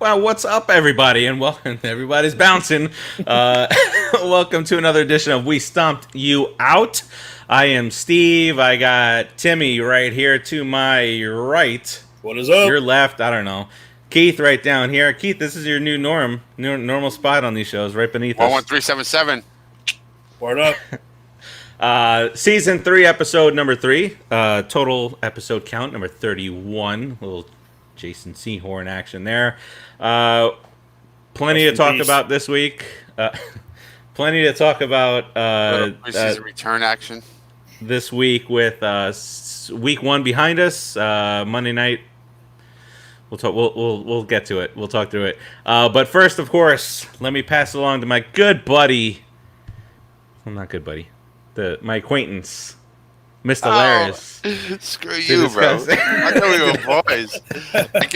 Well, what's up, everybody? And welcome. Everybody's bouncing. Welcome to another edition of We Stomped You Out. I am Steve. I got Timmy right here to my right. What is up? Your left, I don't know. Keith right down here. Keith, this is your new normal spot on these shows, right beneath us. 11377. Word up. Season 3, episode number 3. Total episode count number 31. Little Jason Seahorn action there. Plenty to talk about this week. Plenty to talk about Return action this week with week 1 behind us. Monday night. We'll talk. We'll get to it. We'll talk through it. But first, of course, let me pass it along to my good buddy. Well, not good buddy. My acquaintance, Mr. Laris. Screw you, bro. I thought we were boys.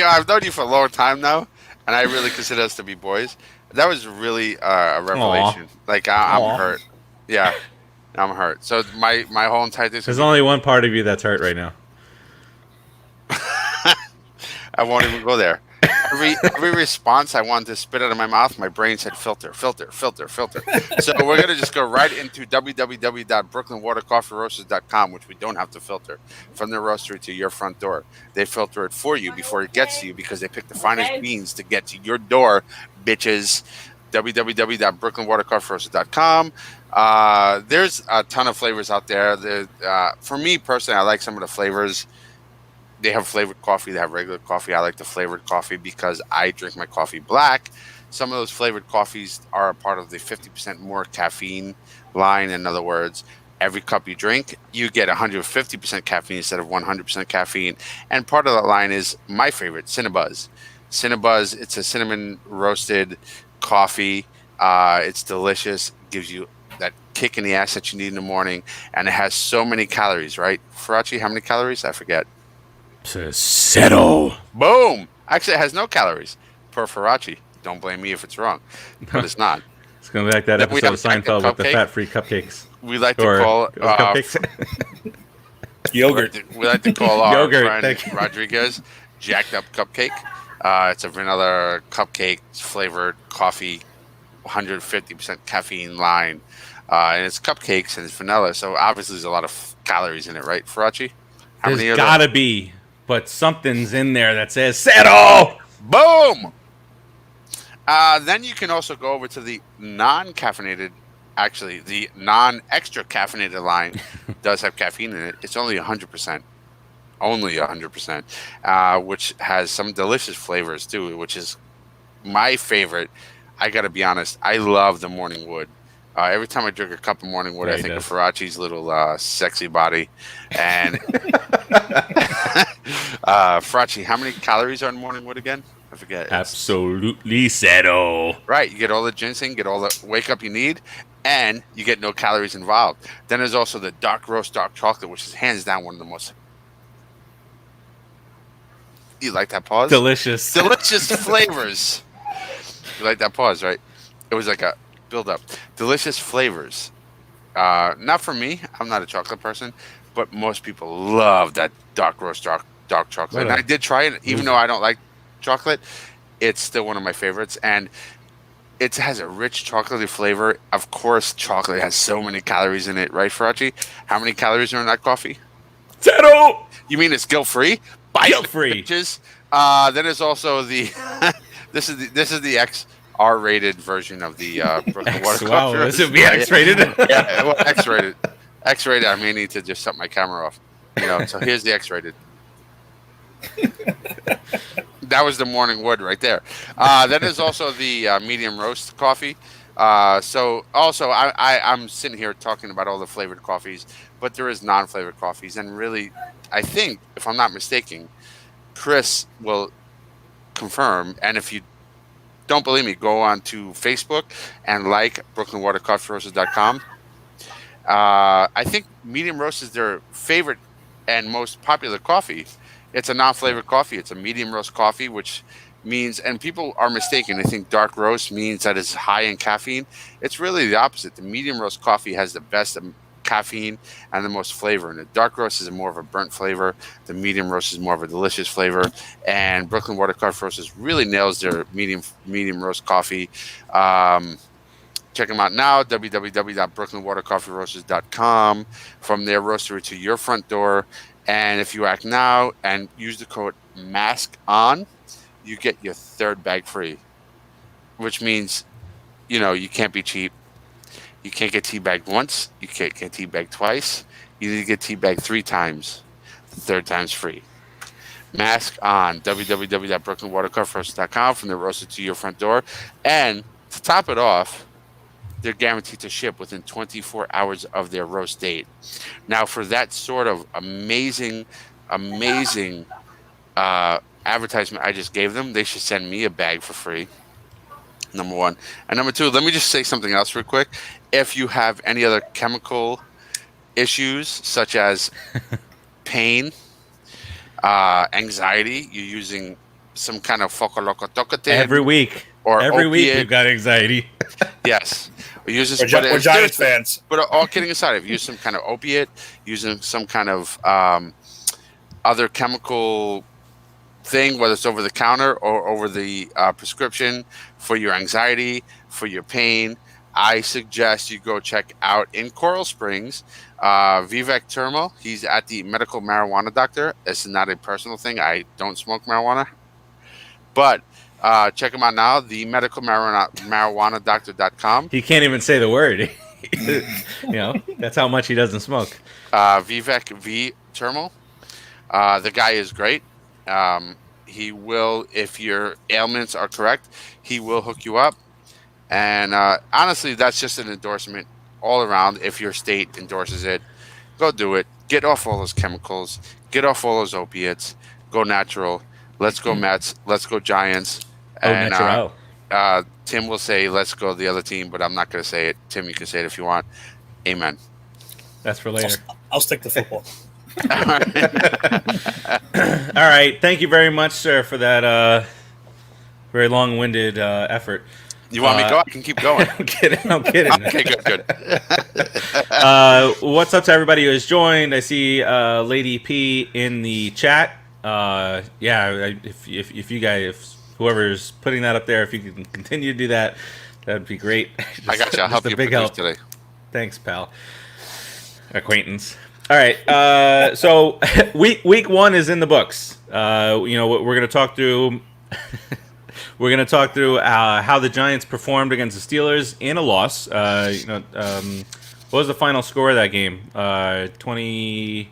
I've known you for a long time now, and I really consider us to be boys. That was really a revelation. Aww. Like, I'm hurt. Yeah, I'm hurt. So my whole entire thing. There's only one part of you that's hurt right now. I won't even go there. Every response I wanted to spit out of my mouth, my brain said filter. So we're going to just go right into www.brooklynwatercoffeeroasters.com, which we don't have to filter, from the roastery to your front door. They filter it for you before it gets to you because they pick the finest beans to get to your door, bitches. www.brooklynwatercoffeeroasters.com. There's a ton of flavors out there. For me personally, I like some of the flavors. They have flavored coffee. They have regular coffee. I like the flavored coffee because I drink my coffee black. Some of those flavored coffees are a part of the 50% more caffeine line. In other words, every cup you drink, you get 150% caffeine instead of 100% caffeine. And part of that line is my favorite, Cinnabuzz. Cinnabuzz, it's a cinnamon roasted coffee. It's delicious. Gives you that kick in the ass that you need in the morning. And it has so many calories, right? Farachi, how many calories? I forget. Settle. Boom! Actually, it has no calories per Farachi. Don't blame me if it's wrong, but it's not. It's going to be like that episode of Seinfeld with the fat-free cupcakes. We like to call cupcakes. Yogurt. We like to call our Yogurt, friend Rodriguez jacked up cupcake. It's a vanilla cupcake flavored coffee, 150% caffeine line, and it's cupcakes and it's vanilla. So obviously, there's a lot of calories in it, right, Farachi? There's gotta be. But something's in there that says settle. Boom. Then you can also go over to the non-caffeinated, actually the non-extra caffeinated line does have caffeine in it. It's only 100%, which has some delicious flavors too, which is my favorite. I gotta be honest, I love the Morning Wood. Every time I drink a cup of Morning Wood, I think of Farachi's little sexy body. And Farachi, how many calories are in Morning Wood again? I forget. Absolutely zero. Right, you get all the ginseng, get all the wake up you need, and you get no calories involved. Then there's also the dark roast dark chocolate, which is hands down one of the most. You like that pause? Delicious Flavors. You like that pause, right? It was like a build up. Delicious flavors. Not for me. I'm not a chocolate person, but most people love that dark roast dark chocolate. And I did try it, even though I don't like chocolate. It's still one of my favorites, and it has a rich chocolatey flavor. Of course, chocolate has so many calories in it, right, Farachi? How many calories are in that coffee? Zero. You mean it's guilt-free? Guilt-free. Bitches. Then there's also the this is the R-rated version of the Brooklyn Water Coffee. Wow, this would be X-rated. Yeah, well, X-rated. X-rated. I may need to just shut my camera off. So here's the X-rated. That was the Morning Wood right there. Then there's also the medium roast coffee. So also I'm sitting here talking about all the flavored coffees, but there is non-flavored coffees, and really, I think if I'm not mistaken, Chris will confirm. And if you don't believe me, go on to Facebook and like BrooklynWaterCoffeeRoasters.com. I think medium roast is their favorite and most popular coffee. It's a non-flavored coffee. It's a medium roast coffee, which means, and people are mistaken, they think dark roast means that it's high in caffeine. It's really the opposite. The medium roast coffee has the best caffeine and the most flavor in it. Dark roast is more of a burnt flavor. The medium roast is more of a delicious flavor. And Brooklyn Water Coffee Roasters really nails their medium roast coffee. Check them out now, www.brooklynwatercoffeeroasters.com. From their roastery to your front door. And if you act now and use the code MASKON, you get your third bag free, which means, you can't be cheap. You can't get teabagged once. You can't get teabagged twice. You need to get teabagged 3 times. The third time's free. Mask on, www.brooklynwatercoffeeroasters.com, from the roaster to your front door. And to top it off, they're guaranteed to ship within 24 hours of their roast date. Now, for that sort of amazing advertisement I just gave them, they should send me a bag for free. Number one. And number two, let me just say something else real quick. If you have any other chemical issues, such as pain, anxiety, you're using some kind of focolocotocatin. Every week you've got anxiety. Yes. We're Giants fans. But all kidding aside, if you use some kind of opiate, using some kind of other chemical thing, whether it's over the counter or over the prescription for your anxiety, for your pain, I suggest you go check out in Coral Springs, Vivek Termal. He's at the medical marijuana doctor. It's not a personal thing. I don't smoke marijuana. But check him out now, the medical marijuana doctor.com. He can't even say the word. That's how much he doesn't smoke. Vivek V. Termal. The guy is great. He will, if your ailments are correct, he will hook you up. And honestly, that's just an endorsement all around. If your state endorses it, go do it. Get off all those chemicals. Get off all those opiates. Go natural. Let's go Mets. Let's go Giants. And Tim will say, let's go the other team, but I'm not going to say it. Tim, you can say it if you want. Amen. That's for later. I'll stick to football. All right. Thank you very much, sir, for that very long-winded effort. You want me to go? I can keep going. I'm kidding. Okay, good. What's up to everybody who has joined? I see Lady P in the chat. If you guys, if whoever's putting that up there, if you can continue to do that, that'd be great. I got you. I'll help you big help today. Thanks, pal. Acquaintance. All right. So week 1 is in the books. We're going to talk through. We're going to talk through how the Giants performed against the Steelers in a loss. What was the final score of that game? 6-16.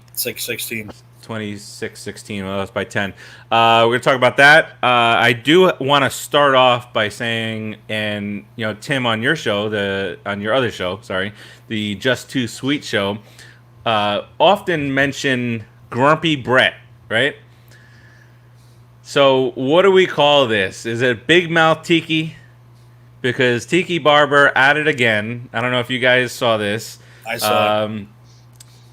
26-16. Well, that's by 10. We're going to talk about that. I do want to start off by saying, and Tim, on your show, on your other show, the Just Too Sweet show, often mention Grumpy Brett, right? So what do we call this? Is it Big Mouth Tiki? Because Tiki Barber at it again. I don't know if you guys saw this. I saw it.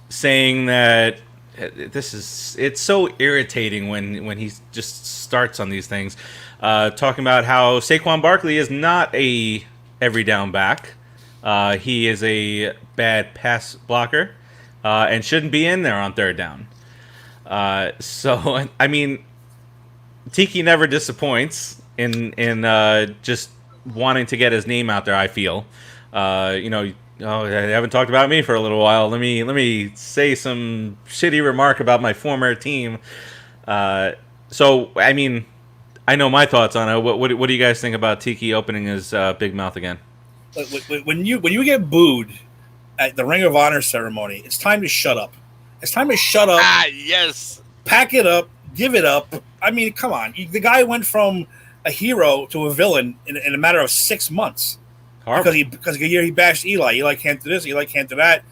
Saying that it's so irritating when he just starts on these things. Talking about how Saquon Barkley is not a every down back. He is a bad pass blocker and shouldn't be in there on third down. So, I mean, Tiki never disappoints in just wanting to get his name out there, I feel. They haven't talked about me for a little while. Let me say some shitty remark about my former team. So, I mean, I know my thoughts on it. What do you guys think about Tiki opening his big mouth again? When you get booed at the Ring of Honor ceremony, it's time to shut up. It's time to shut up. Yes. Pack it up. Give it up. I mean, come on. The guy went from a hero to a villain in a matter of 6 months. Horrible. Because a year he bashed Eli. Eli can't do this. Eli can't do that.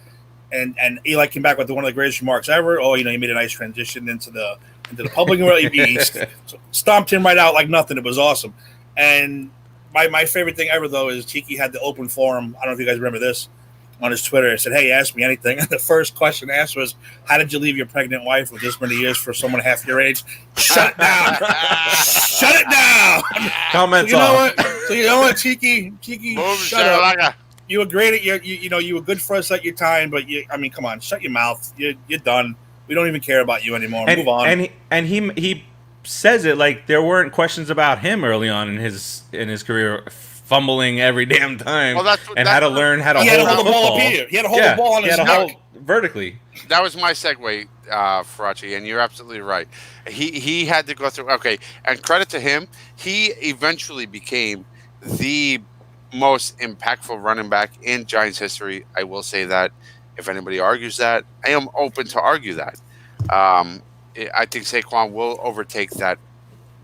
And Eli came back with one of the greatest remarks ever. Oh, he made a nice transition into the public world. He stomped him right out like nothing. It was awesome. And my favorite thing ever, though, is Tiki had the open forum. I don't know if you guys remember this. On his Twitter, it said, "Hey, ask me anything." And the first question asked was, "How did you leave your pregnant wife with this many years for someone half your age?" Shut it down. Shut it down. Comments So you know what, Tiki? Boom, Shut up. You were great at you were good for us at your time, but I mean, come on, shut your mouth. You're done. We don't even care about you anymore. And Move on. he says it like there weren't questions about him early on in his career, fumbling every damn time, Well, and had to learn how to He had hold to hold the the ball football. up here. He had to hold the ball on his neck. Hold vertically. That was my segue, Faraci, and you're absolutely right. He had to go through. Okay, and credit to him, he eventually became the most impactful running back in Giants history. I will say that. If anybody argues that, I am open to argue that. I think Saquon will overtake that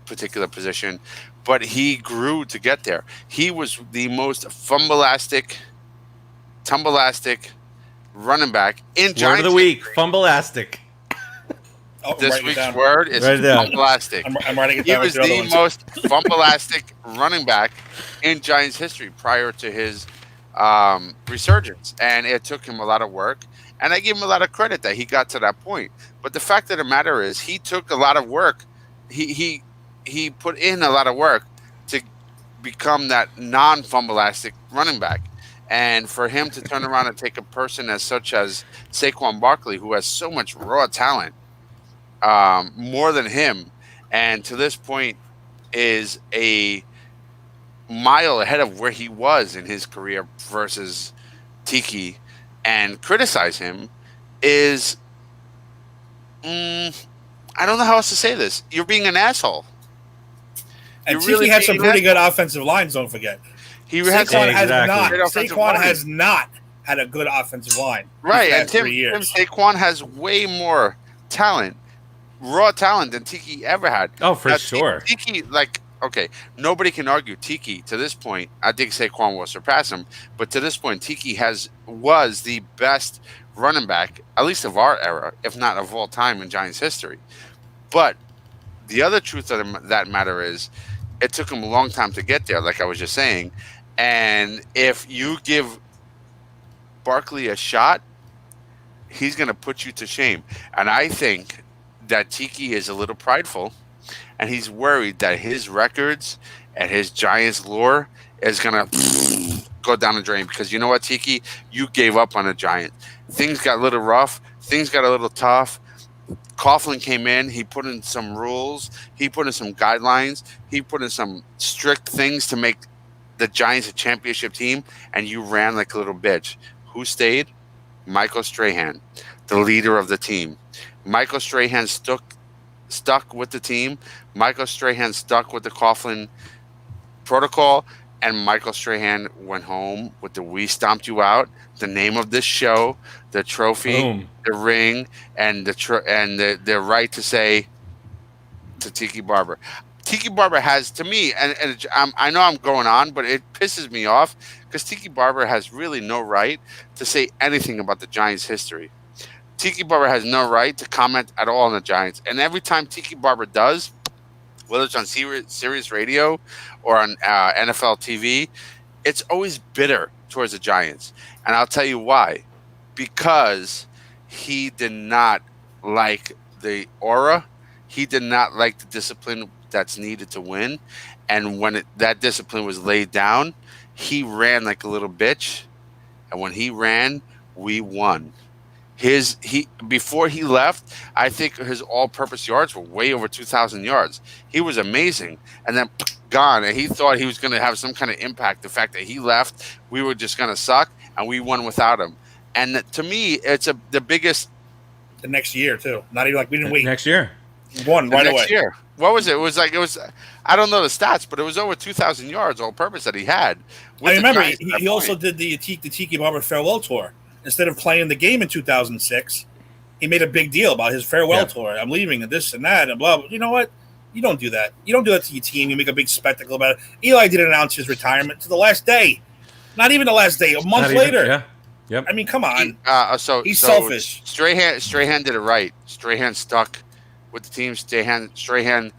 particular position, but he grew to get there. He was the most tumbleastic running back in Giants. Word of the week, fumbleastic. This week's word is fumbleastic. I'm writing it He down. was the most fumbleastic running back in Giants history prior to his resurgence, and it took him a lot of work. And I give him a lot of credit that he got to that point. But the fact of the matter is, he took a lot of work. He put in a lot of work to become that non-fumbleastic running back. And for him to turn around and take a person as such as Saquon Barkley, who has so much raw talent, more than him, and to this point is a mile ahead of where he was in his career versus Tiki, and criticize him is, I don't know how else to say this. You're being an asshole. And Tiki had some pretty good offensive lines, don't forget. Saquon has not had a good offensive line. Right, and Tim Saquon has way more talent, raw talent, than Tiki ever had. Oh, for sure. Tiki, okay, nobody can argue Tiki to this point. I think Saquon will surpass him, but to this point, Tiki was the best running back, at least of our era, if not of all time in Giants history. But the other truth of that matter is, it took him a long time to get there, like I was just saying. And if you give Barkley a shot, he's going to put you to shame. And I think that Tiki is a little prideful, and he's worried that his records and his Giants lore is going to go down the drain. Because you know what, Tiki? You gave up on the Giants. Things got a little rough. Things got a little tough. Coughlin came in. He put in some rules. He put in some guidelines. He put in some strict things to make the Giants a championship team, and you ran like a little bitch. Who stayed? Michael Strahan, the leader of the team. Michael Strahan stuck with the team. Michael Strahan stuck with the Coughlin protocol, and Michael Strahan went home with the "We Stomped You Out," the name of this show, the trophy, Boom. the ring, and the right to say to Tiki Barber. Tiki Barber has, to me, and I know I'm going on, but it pisses me off because Tiki Barber has really no right to say anything about the Giants' history. Tiki Barber has no right to comment at all on the Giants. And every time Tiki Barber does, whether it's on Sirius Radio or on NFL TV, it's always bitter towards the Giants. And I'll tell you why. Because he did not like the aura. He did not like the discipline that's needed to win. And when that discipline was laid down, he ran like a little bitch. And when he ran, we won. Before he left, I think his all-purpose yards were way over 2,000 yards. He was amazing, and then gone. And he thought he was going to have some kind of impact. The fact that he left, we were just going to suck, and we won without him. And to me, it's the biggest. The next year too. Not even like we didn't wait. Next year, he won right away. Next year. What was it? It was. I don't know the stats, but it was over 2,000 yards all-purpose that he had. I remember he also did the Tiki Barber farewell tour. Instead of playing the game in 2006, he made a big deal about his farewell tour. I'm leaving and this and that and blah, blah. You know what? You don't do that. You don't do that to your team. You make a big spectacle about it. Eli didn't announce his retirement to the last day. Not even the last day. A month later. Yeah. Yep. I mean, come on. He's selfish. Strahan did it right. Strahan stuck with the team. Strahan.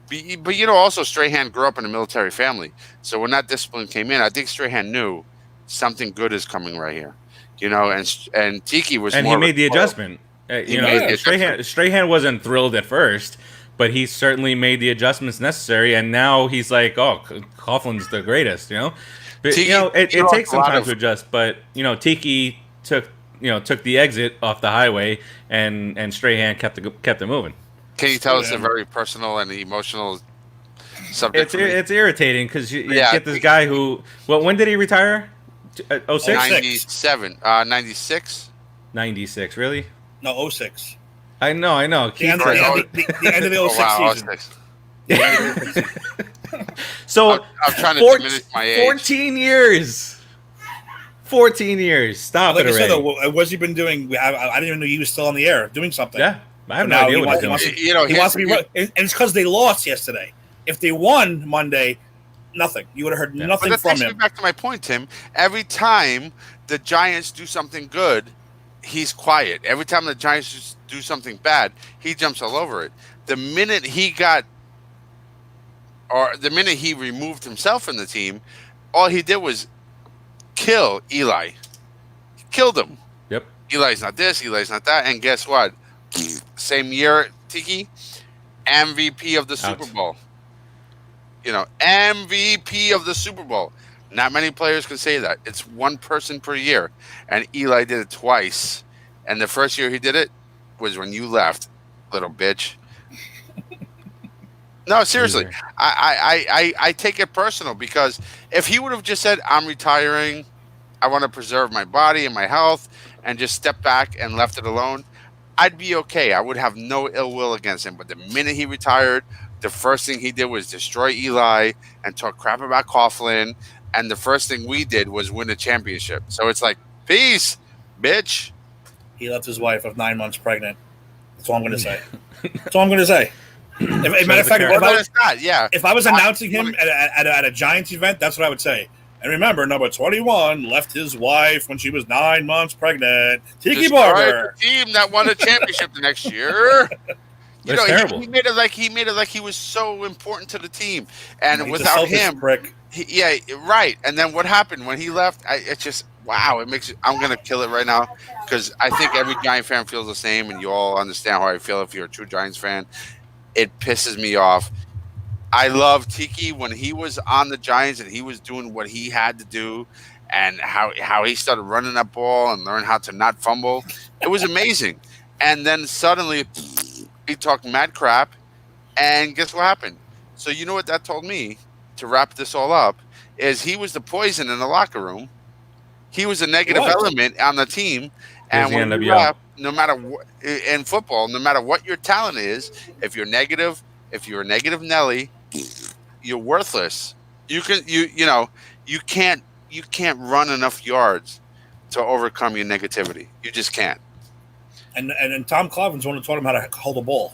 But, also Strahan grew up in a military family. So when that discipline came in, I think Strahan knew something good is coming right here. And Tiki was, and he made the adjustment. Strahan wasn't thrilled at first, but he certainly made the adjustments necessary, and now he's like, oh, Coughlin's the greatest, But Tiki, it takes some time to adjust. But Tiki took the exit off the highway, and Strahan kept it moving. Can you tell us a very personal and emotional subject? It's irritating because you get this guy who. Well, when did he retire? 06? 97, 96. 96, really? No, 06. I know. The end of the 06 season. So I'm trying to diminish my age. 14 years. 14 years. Stop like it already. Like I said, what's he been doing? I didn't even know he was still on the air doing something. Yeah, I have no idea what he's doing. He wants to be, and it's because they lost yesterday. If they won Monday, nothing. You would have heard nothing but that from takes him. me back to my point, Tim. Every time the Giants do something good, he's quiet. Every time the Giants do something bad, he jumps all over it. The minute he removed himself from the team, all he did was kill Eli. He killed him. Yep. Eli's not this, Eli's not that. And guess what? Same year, Tiki, MVP of the Super Bowl. MVP of the Super Bowl. Not many players can say that. It's one person per year. And Eli did it twice. And the first year he did it was when you left, little bitch. No, seriously. I take it personal because if he would have just said, I'm retiring, I want to preserve my body and my health, and just step back and left it alone, I'd be okay. I would have no ill will against him. But the minute he retired, the first thing he did was destroy Eli and talk crap about Coughlin. And the first thing we did was win a championship. So it's like, peace, bitch. He left his wife of 9 months pregnant. That's all I'm going to say. That's all I'm going to say. Matter of fact, if I was announcing him at a Giants event, that's what I would say. And remember, number 21 left his wife when she was 9 months pregnant. Tiki Barber. The team that won a championship the next year. Terrible. He made it like he was so important to the team, and without him, right. And then what happened when he left? It's just wow. I'm gonna kill it right now because I think every Giant fan feels the same, and you all understand how I feel if you're a true Giants fan. It pisses me off. I love Tiki when he was on the Giants and he was doing what he had to do, and how he started running that ball and learned how to not fumble. It was amazing. And then suddenly he talked mad crap, and guess what happened? So you know what that told me, to wrap this all up, is he was the poison in the locker room. He was a negative element on the team. And when you left, no matter what, in football, no matter what your talent is, if you're a negative Nelly, you're worthless. You can't run enough yards to overcome your negativity. You just can't. And Tom Cleveland's one who taught him how to hold a ball.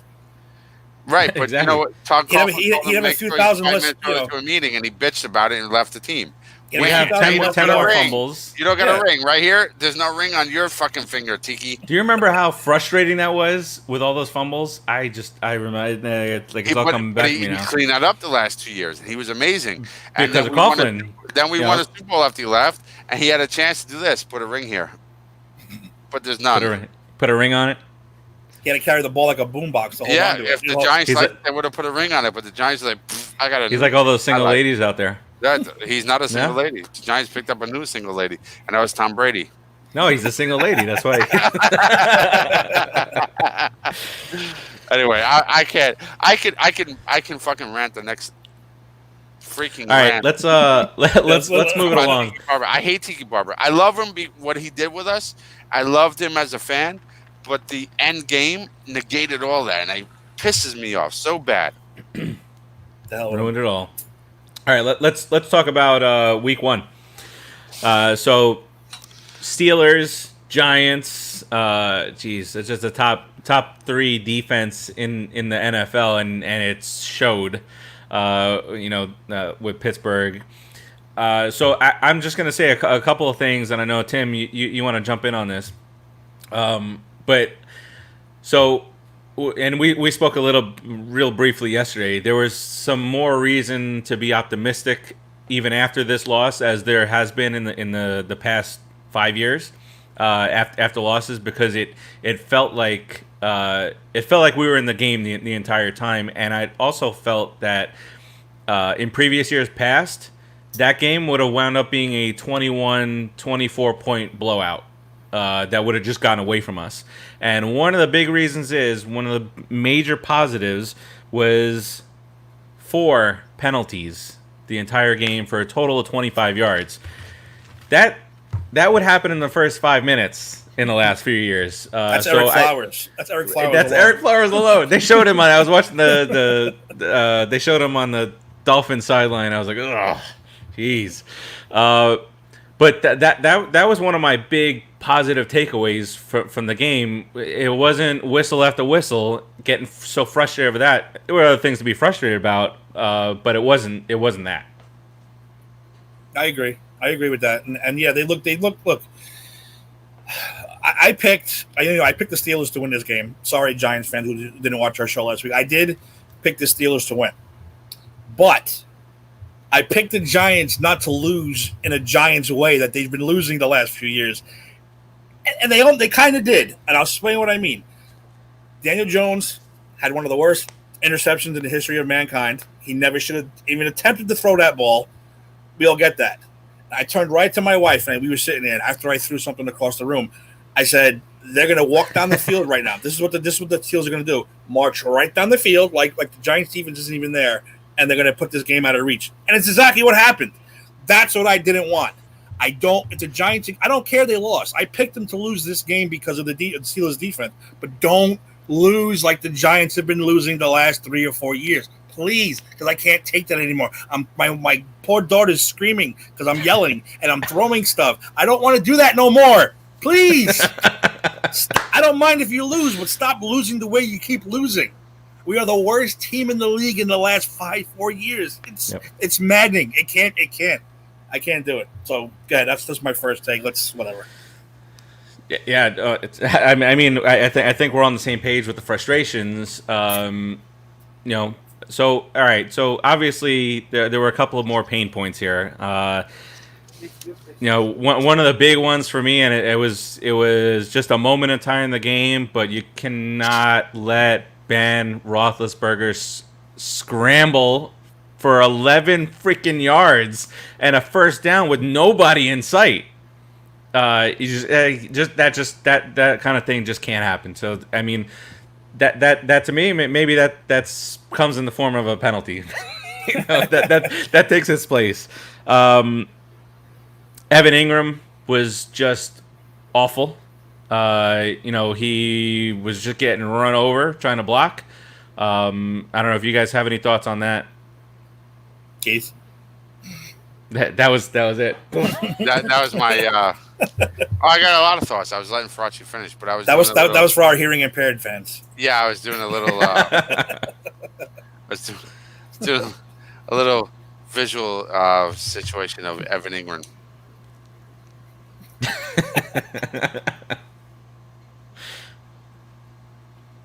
Right, but exactly. you know what? Tom Cleveland he'd have a few thousand lists. To a meeting and he bitched about it and left the team. We have 10 more fumbles. You don't got a ring right here. There's no ring on your fucking finger, Tiki. Do you remember how frustrating that was with all those fumbles? I remember it's all coming back to me now. He cleaned that up the last 2 years, and he was amazing. Because of Coughlin. Then we won a Super Bowl after he left, and he had a chance to do this: put a ring here. But there's none. Put a ring on it. He had to carry the ball like a boombox to hold on to it. If the Giants they would have put a ring on it, but the Giants are like, I got it. He's like all those single ladies out there. He's not a single lady. The Giants picked up a new single lady, and that was Tom Brady. No, he's a single lady. That's why. Anyway, I can fucking rant the next freaking. All right, rant. let's move it along. I hate Tiki Barber. I love him. What he did with us. I loved him as a fan, but the end game negated all that, and it pisses me off so bad. Ruined it all. All right, let's talk about week one. So Steelers, Giants. It's just a top three defense in the NFL, and it showed. With Pittsburgh. So I'm just gonna say a couple of things, and I know Tim, you want to jump in on this. But so. And we spoke real briefly yesterday. There was some more reason to be optimistic even after this loss, as there has been in the past 5 years after losses, because it felt like it felt like we were in the game the entire time, and I also felt that in previous years past, that game would have wound up being a 21-24 point blowout. That would have just gotten away from us. And one of the big reasons is one of the major positives was 4 penalties the entire game for a total of 25 yards. That would happen in the first 5 minutes in the last few years. That's Eric Flowers. That's Eric Flowers. That's alone. Eric Flowers alone. They showed him I was watching they showed him on the Dolphins sideline. I was like, oh, jeez. But that was one of my big positive takeaways from the game. It wasn't whistle after whistle, getting so frustrated over that. There were other things to be frustrated about, but it wasn't that. I agree with that. And yeah, they look. Look, I picked the Steelers to win this game. Sorry, Giants fans who didn't watch our show last week. I did pick the Steelers to win, but I picked the Giants not to lose in a Giants way that they've been losing the last few years, and they kind of did. And I'll explain what I mean. Daniel Jones had one of the worst interceptions in the history of mankind. He never should have even attempted to throw that ball. We all get that. I turned right to my wife, and we were sitting there. And after I threw something across the room, I said, "They're going to walk down the field right now. This is what the Steelers are going to do: march right down the field, like the Giants defense isn't even there, and they're going to put this game out of reach." And it's exactly what happened. That's what I didn't want. It's a Giants. I don't care they lost. I picked them to lose this game because of the Steelers defense, but don't lose like the Giants have been losing the last 3 or 4 years. Please, because I can't take that anymore. My poor daughter's screaming because I'm yelling and I'm throwing stuff. I don't want to do that no more. Please. I don't mind if you lose, but stop losing the way you keep losing. We are the worst team in the league in the last 4 years. It's maddening. I can't do it. So, yeah, that's my first take. Let's whatever. Yeah. I think we're on the same page with the frustrations. So all right. So obviously there were a couple of more pain points here. One of the big ones for me, and it was just a moment in time in the game, but you cannot let Ben Roethlisberger scramble for 11 freaking yards and a first down with nobody in sight. That kind of thing just can't happen. So I mean, that to me, maybe that's comes in the form of a penalty. that takes its place. Evan Ingram was just awful. He was just getting run over trying to block. I don't know if you guys have any thoughts on that. Keith? That was it. that was my. I got a lot of thoughts. I was letting Farachi finish, but I was. That was for our hearing impaired fans. Yeah, I was doing a little. I was doing a little visual situation of Evan Ingram.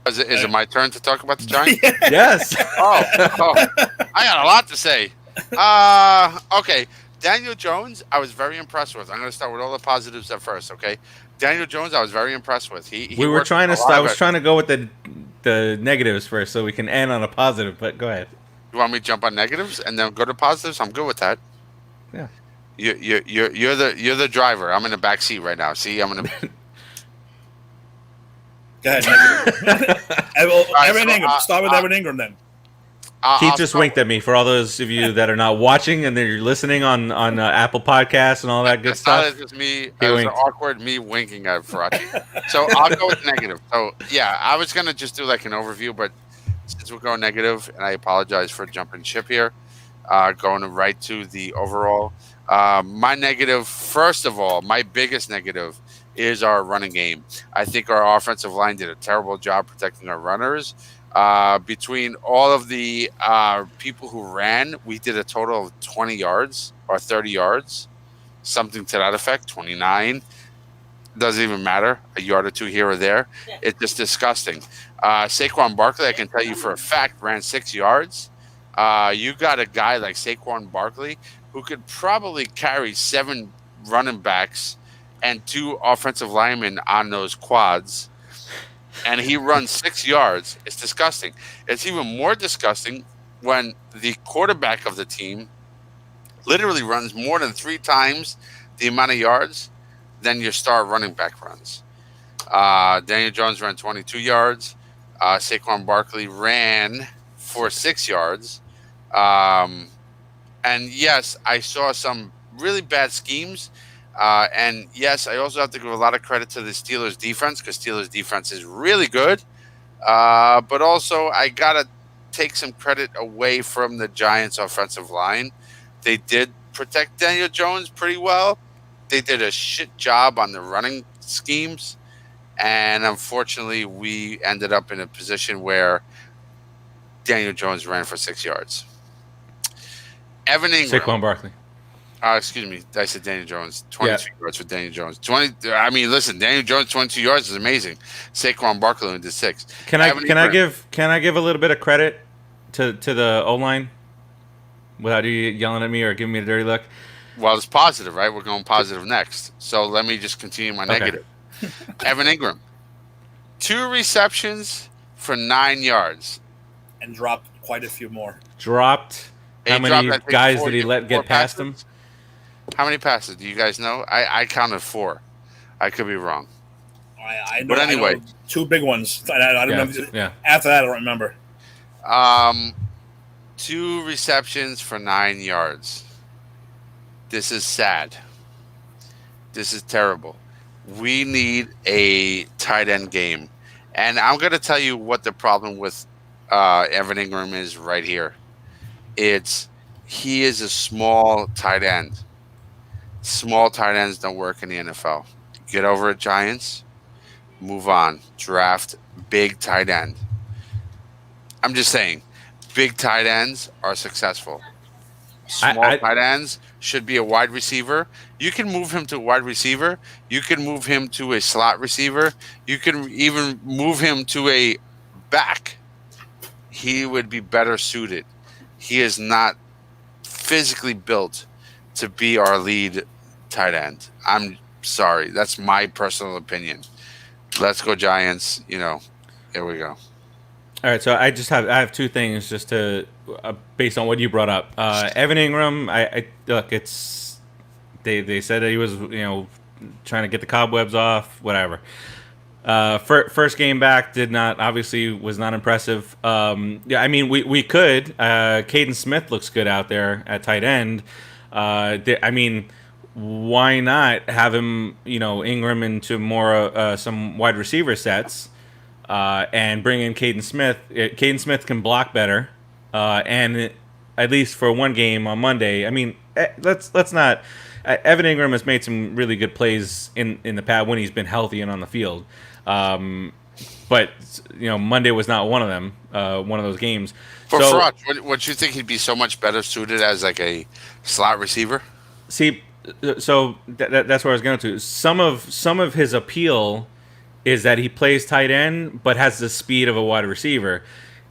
Is it my turn to talk about the Giants? Yes. Oh, I got a lot to say. Okay. Daniel Jones, I was very impressed with. I'm going to start with all the positives at first, okay? Daniel Jones, I was very impressed with. I was trying to go with the negatives first so we can end on a positive, but go ahead. You want me to jump on negatives and then go to positives? I'm good with that. Yeah. You're the driver. I'm in the back seat right now. See, I'm gonna. Go ahead. Evan Ingram. Start with Evan Ingram then. Keith just winked at me for all those of you that are not watching and they're listening on Apple Podcasts and all that good stuff. It was me. It was awkward me winking at Farachi. So I'll go with negative. So yeah, I was gonna just do like an overview, but since we're going negative, and I apologize for jumping ship here, going right to the overall. My negative, first of all, my biggest negative is our running game. I think our offensive line did a terrible job protecting our runners. Between all of the people who ran, we did a total of 20 yards or 30 yards, something to that effect, 29. Doesn't even matter, a yard or two here or there. Yeah. It's just disgusting. Saquon Barkley, I can tell you for a fact, ran 6 yards. You got a guy like Saquon Barkley who could probably carry 7 running backs and 2 offensive linemen on those quads. and he runs 6 yards. It's disgusting. It's even more disgusting when the quarterback of the team literally runs more than 3 times the amount of yards than your star running back runs. Daniel Jones ran 22 yards. Saquon Barkley ran for 6 yards. Um, and yes, I saw some really bad schemes. And yes, I also have to give a lot of credit to the Steelers defense because Steelers defense is really good. But also, I got to take some credit away from the Giants offensive line. They did protect Daniel Jones pretty well. They did a shit job on the running schemes. And unfortunately, we ended up in a position where Daniel Jones ran for 6 yards. Evan Ingram. Saquon Barkley. Excuse me. I said Daniel Jones. 22 yards for Daniel Jones. Listen, Daniel Jones 22 yards is amazing. Saquon Barkley only did 6. Can I give a little bit of credit to the O-line without you yelling at me or giving me a dirty look? Well, it's positive, right? We're going positive next. So let me just continue my negative. Evan Ingram, 2 receptions for 9 yards. And dropped quite a few more. How many guys did he let get past him? How many passes? Do you guys know? I counted 4. I could be wrong. I know, but anyway. I know 2 big ones. I don't remember. Yeah. After that, I don't remember. 2 receptions for 9 yards. This is sad. This is terrible. We need a tight end game. And I'm going to tell you what the problem with Evan Ingram is right here. He is a small tight end. Small tight ends don't work in the NFL. Get over at Giants, move on. Draft big tight end. I'm just saying, big tight ends are successful. Small tight ends should be a wide receiver. You can move him to a wide receiver. You can move him to a slot receiver. You can even move him to a back. He would be better suited. He is not physically built to be our lead tight end. I'm sorry. That's my personal opinion. Let's go Giants. Here we go. All right, so I have 2 things just to based on what you brought up. Evan Ingram, I look, it's they said that he was trying to get the cobwebs off, whatever. First game back was not impressive. I mean we could. Caden Smith looks good out there at tight end. I mean, why not have him Ingram into more some wide receiver sets? And bring in Caden Smith. Caden Smith can block better, and at least for one game on Monday. I mean, let's not. Evan Ingram has made some really good plays in the past when he's been healthy and on the field, but Monday was not one of them. One of those games. For Faraj, would you think he'd be so much better suited as like a slot receiver? See, so that's where I was going to. Some of his appeal is that he plays tight end, but has the speed of a wide receiver.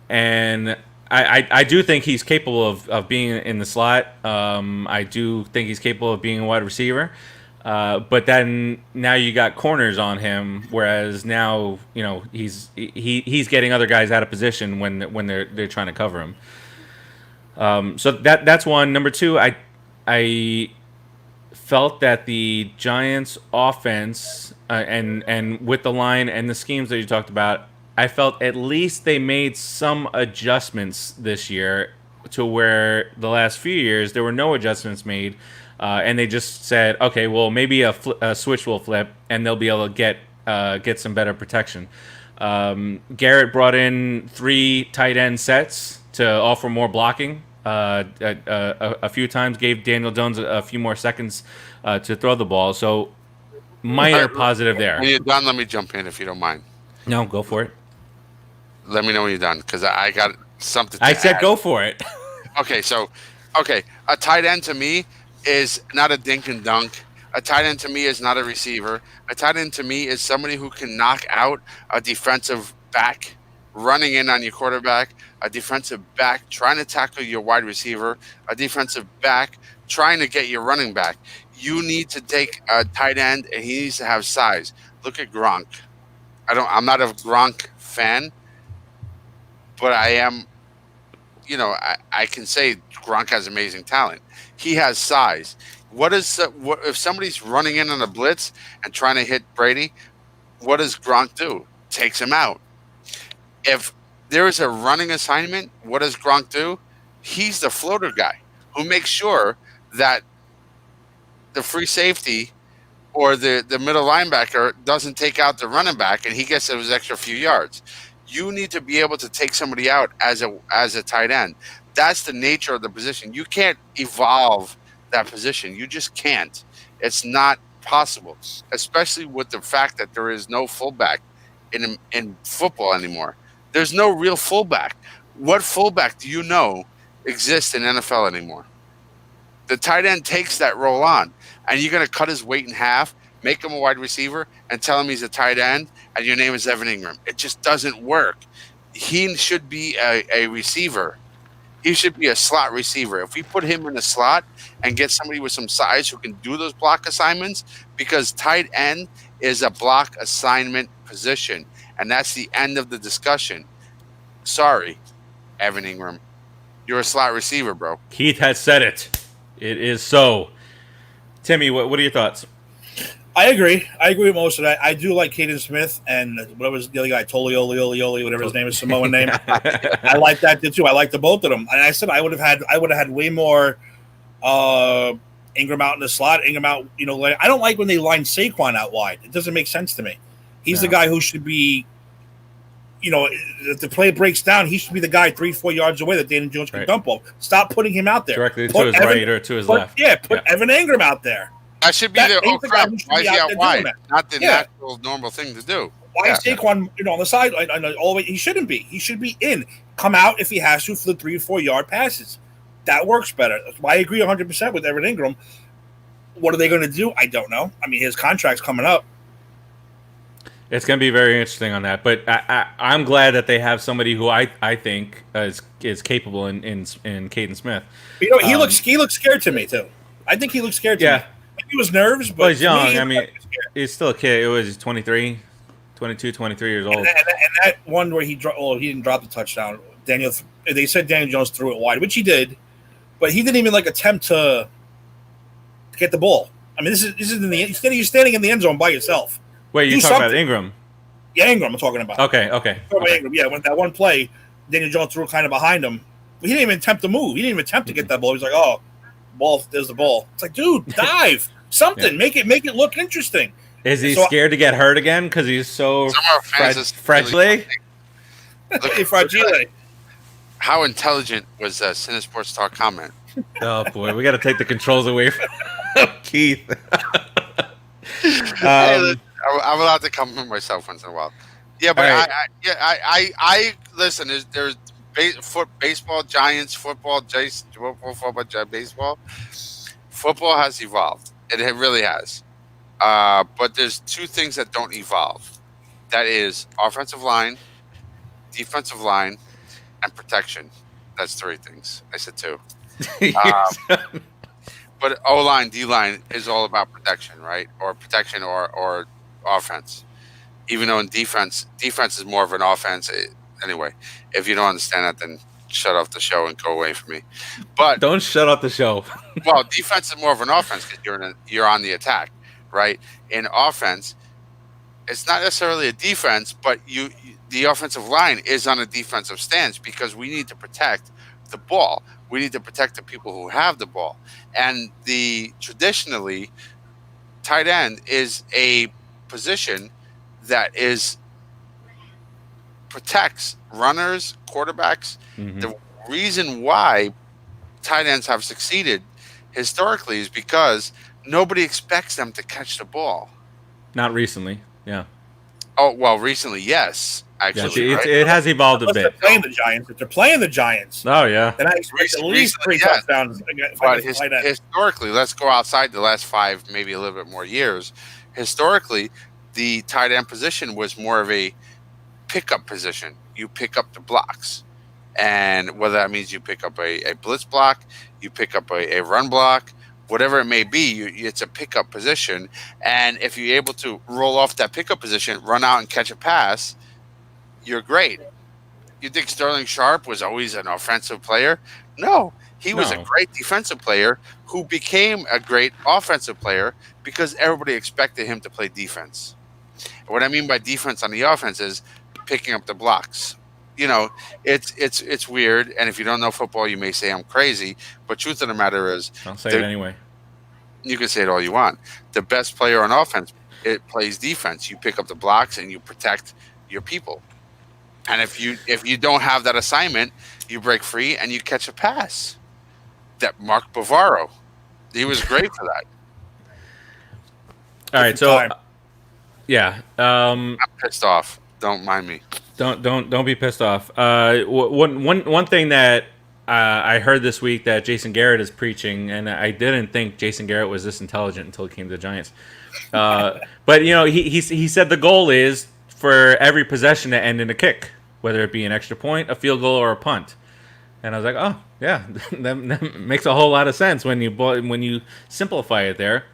And I do think he's capable of being in the slot. I do think he's capable of being a wide receiver. But then now you got corners on him, whereas now he's getting other guys out of position when they're trying to cover him. So that's one. Number 2, I felt that the Giants' offense and with the line and the schemes that you talked about, I felt at least they made some adjustments this year to where the last few years there were no adjustments made, and they just said, okay, well maybe a switch will flip and they'll be able to get some better protection. Garrett brought in 3 tight end sets to offer more blocking. A few times gave Daniel Jones a few more seconds to throw the ball. So minor positive there. When you're done, let me jump in if you don't mind. No, go for it. Let me know when you're done because I got something to I said add. Go for it. Okay, a tight end to me is not a dink and dunk. A tight end to me is not a receiver. A tight end to me is somebody who can knock out a defensive back running in on your quarterback, a defensive back trying to tackle your wide receiver, a defensive back trying to get your running back. You need to take a tight end, and he needs to have size. Look at Gronk. I'm not a Gronk fan, but I am. I can say Gronk has amazing talent. He has size. What if somebody's running in on a blitz and trying to hit Brady? What does Gronk do? Takes him out. If there is a running assignment, what does Gronk do? He's the floater guy who makes sure that the free safety or the middle linebacker doesn't take out the running back and he gets those extra few yards. You need to be able to take somebody out as a tight end. That's the nature of the position. You can't evolve that position. You just can't. It's not possible, especially with the fact that there is no fullback in football anymore. There's no real fullback. What fullback do you know exists in NFL anymore? The tight end takes that role on, and you're going to cut his weight in half, make him a wide receiver, and tell him he's a tight end, and your name is Evan Ingram. It just doesn't work. He should be a receiver. He should be a slot receiver. If we put him in a slot and get somebody with some size who can do those block assignments, because tight end is a block assignment position, and that's the end of the discussion. Sorry, Evan Ingram. You're a slot receiver, bro. Keith has said it. It is so. Timmy, what are your thoughts? I agree. I agree with most of that. I do like Caden Smith and what was the other guy, Tolioli, whatever his name is, Samoan name. I like that too. I like the both of them. And I said I would have had way more Ingram out in the slot. Ingram out, I don't like when they line Saquon out wide. It doesn't make sense to me. He's the guy who should be, if the play breaks down, he should be the guy 3-4 yards away that Daniel Jones can dump off. Stop putting him out there. Directly to his right or to his left. Yeah, put Evan Ingram out there. That should be crap. Why is he out wide? Not the natural, normal thing to do. Why is Saquon, on the side? All the way, he shouldn't be. He should be in. Come out if he has to for the 3 or 4 yard passes. That works better. I agree 100% with Evan Ingram. What are they going to do? I don't know. I mean, his contract's coming up. It's going to be very interesting on that, but I'm glad that they have somebody who I think is capable in Caden Smith. He looks scared to me too. I think he looks scared to me. Maybe it was nerves, but he's young. He's still a kid. It was 23, 22, 23 years old. And that one where he didn't drop the touchdown. They said Daniel Jones threw it wide, which he did, but he didn't even attempt to get the ball. I mean, this is in the end. You're standing in the end zone by yourself. Wait, you're talking about Ingram? Yeah, Ingram I'm talking about. Okay. Ingram, yeah, when that one play, Daniel Jones threw kind of behind him. He didn't even attempt to move. He didn't even attempt to get that ball. He was like, "Oh, ball, there's the ball." It's like, dude, dive. Something. Make it look interesting. Is he scared to get hurt again because he's so fragile? Fragile. How intelligent was Cine Sports Talk comment? Oh boy, we got to take the controls away from Keith. I'm allowed to compliment myself once in a while. Yeah, but right. I listen. There's baseball giants, football, baseball. Football has evolved. It really has. But there's two things that don't evolve. That is offensive line, defensive line, and protection. That's three things. I said two. But O-line, D-line is all about protection, right? Or protection or offense. Even though in defense is more of an offense. Anyway, if you don't understand that, then shut off the show and go away from me. But don't shut off the show. Well, defense is more of an offense because you're on the attack, right? In offense, it's not necessarily a defense, but the offensive line is on a defensive stance because we need to protect the ball. We need to protect the people who have the ball. And traditionally, tight end is a position that protects runners, quarterbacks. Mm-hmm. The reason why tight ends have succeeded historically is because nobody expects them to catch the ball. Not recently, yeah. Oh, well, recently, yes. Actually, right? It has evolved a bit. If they're playing the Giants, oh yeah, then I expect at least 3 touchdowns. But historically, let's go outside the last 5, maybe a little bit more years. Historically, the tight end position was more of a pickup position. You pick up the blocks, and whether that means you pick up a blitz block, you pick up a run block, whatever it may be, it's a pickup position. And if you're able to roll off that pickup position, run out and catch a pass, you're great. You think Sterling Sharp was always an offensive player? No, he was a great defensive player who became a great offensive player because everybody expected him to play defense. And what I mean by defense on the offense is picking up the blocks. You know, it's weird, and if you don't know football, you may say I'm crazy, but truth of the matter is, I'll say it anyway. You can say it all you want. The best player on offense, it plays defense. You pick up the blocks and you protect your people. And if you don't have that assignment, you break free and you catch a pass. That Mark Bavaro, he was great for that. All right, so yeah, I'm pissed off. Don't mind me. Don't be pissed off. One thing that I heard this week that Jason Garrett is preaching, and I didn't think Jason Garrett was this intelligent until he came to the Giants. But you know, he said the goal is for every possession to end in a kick, whether it be an extra point, a field goal, or a punt. And I was like, oh yeah, that makes a whole lot of sense when you simplify it there.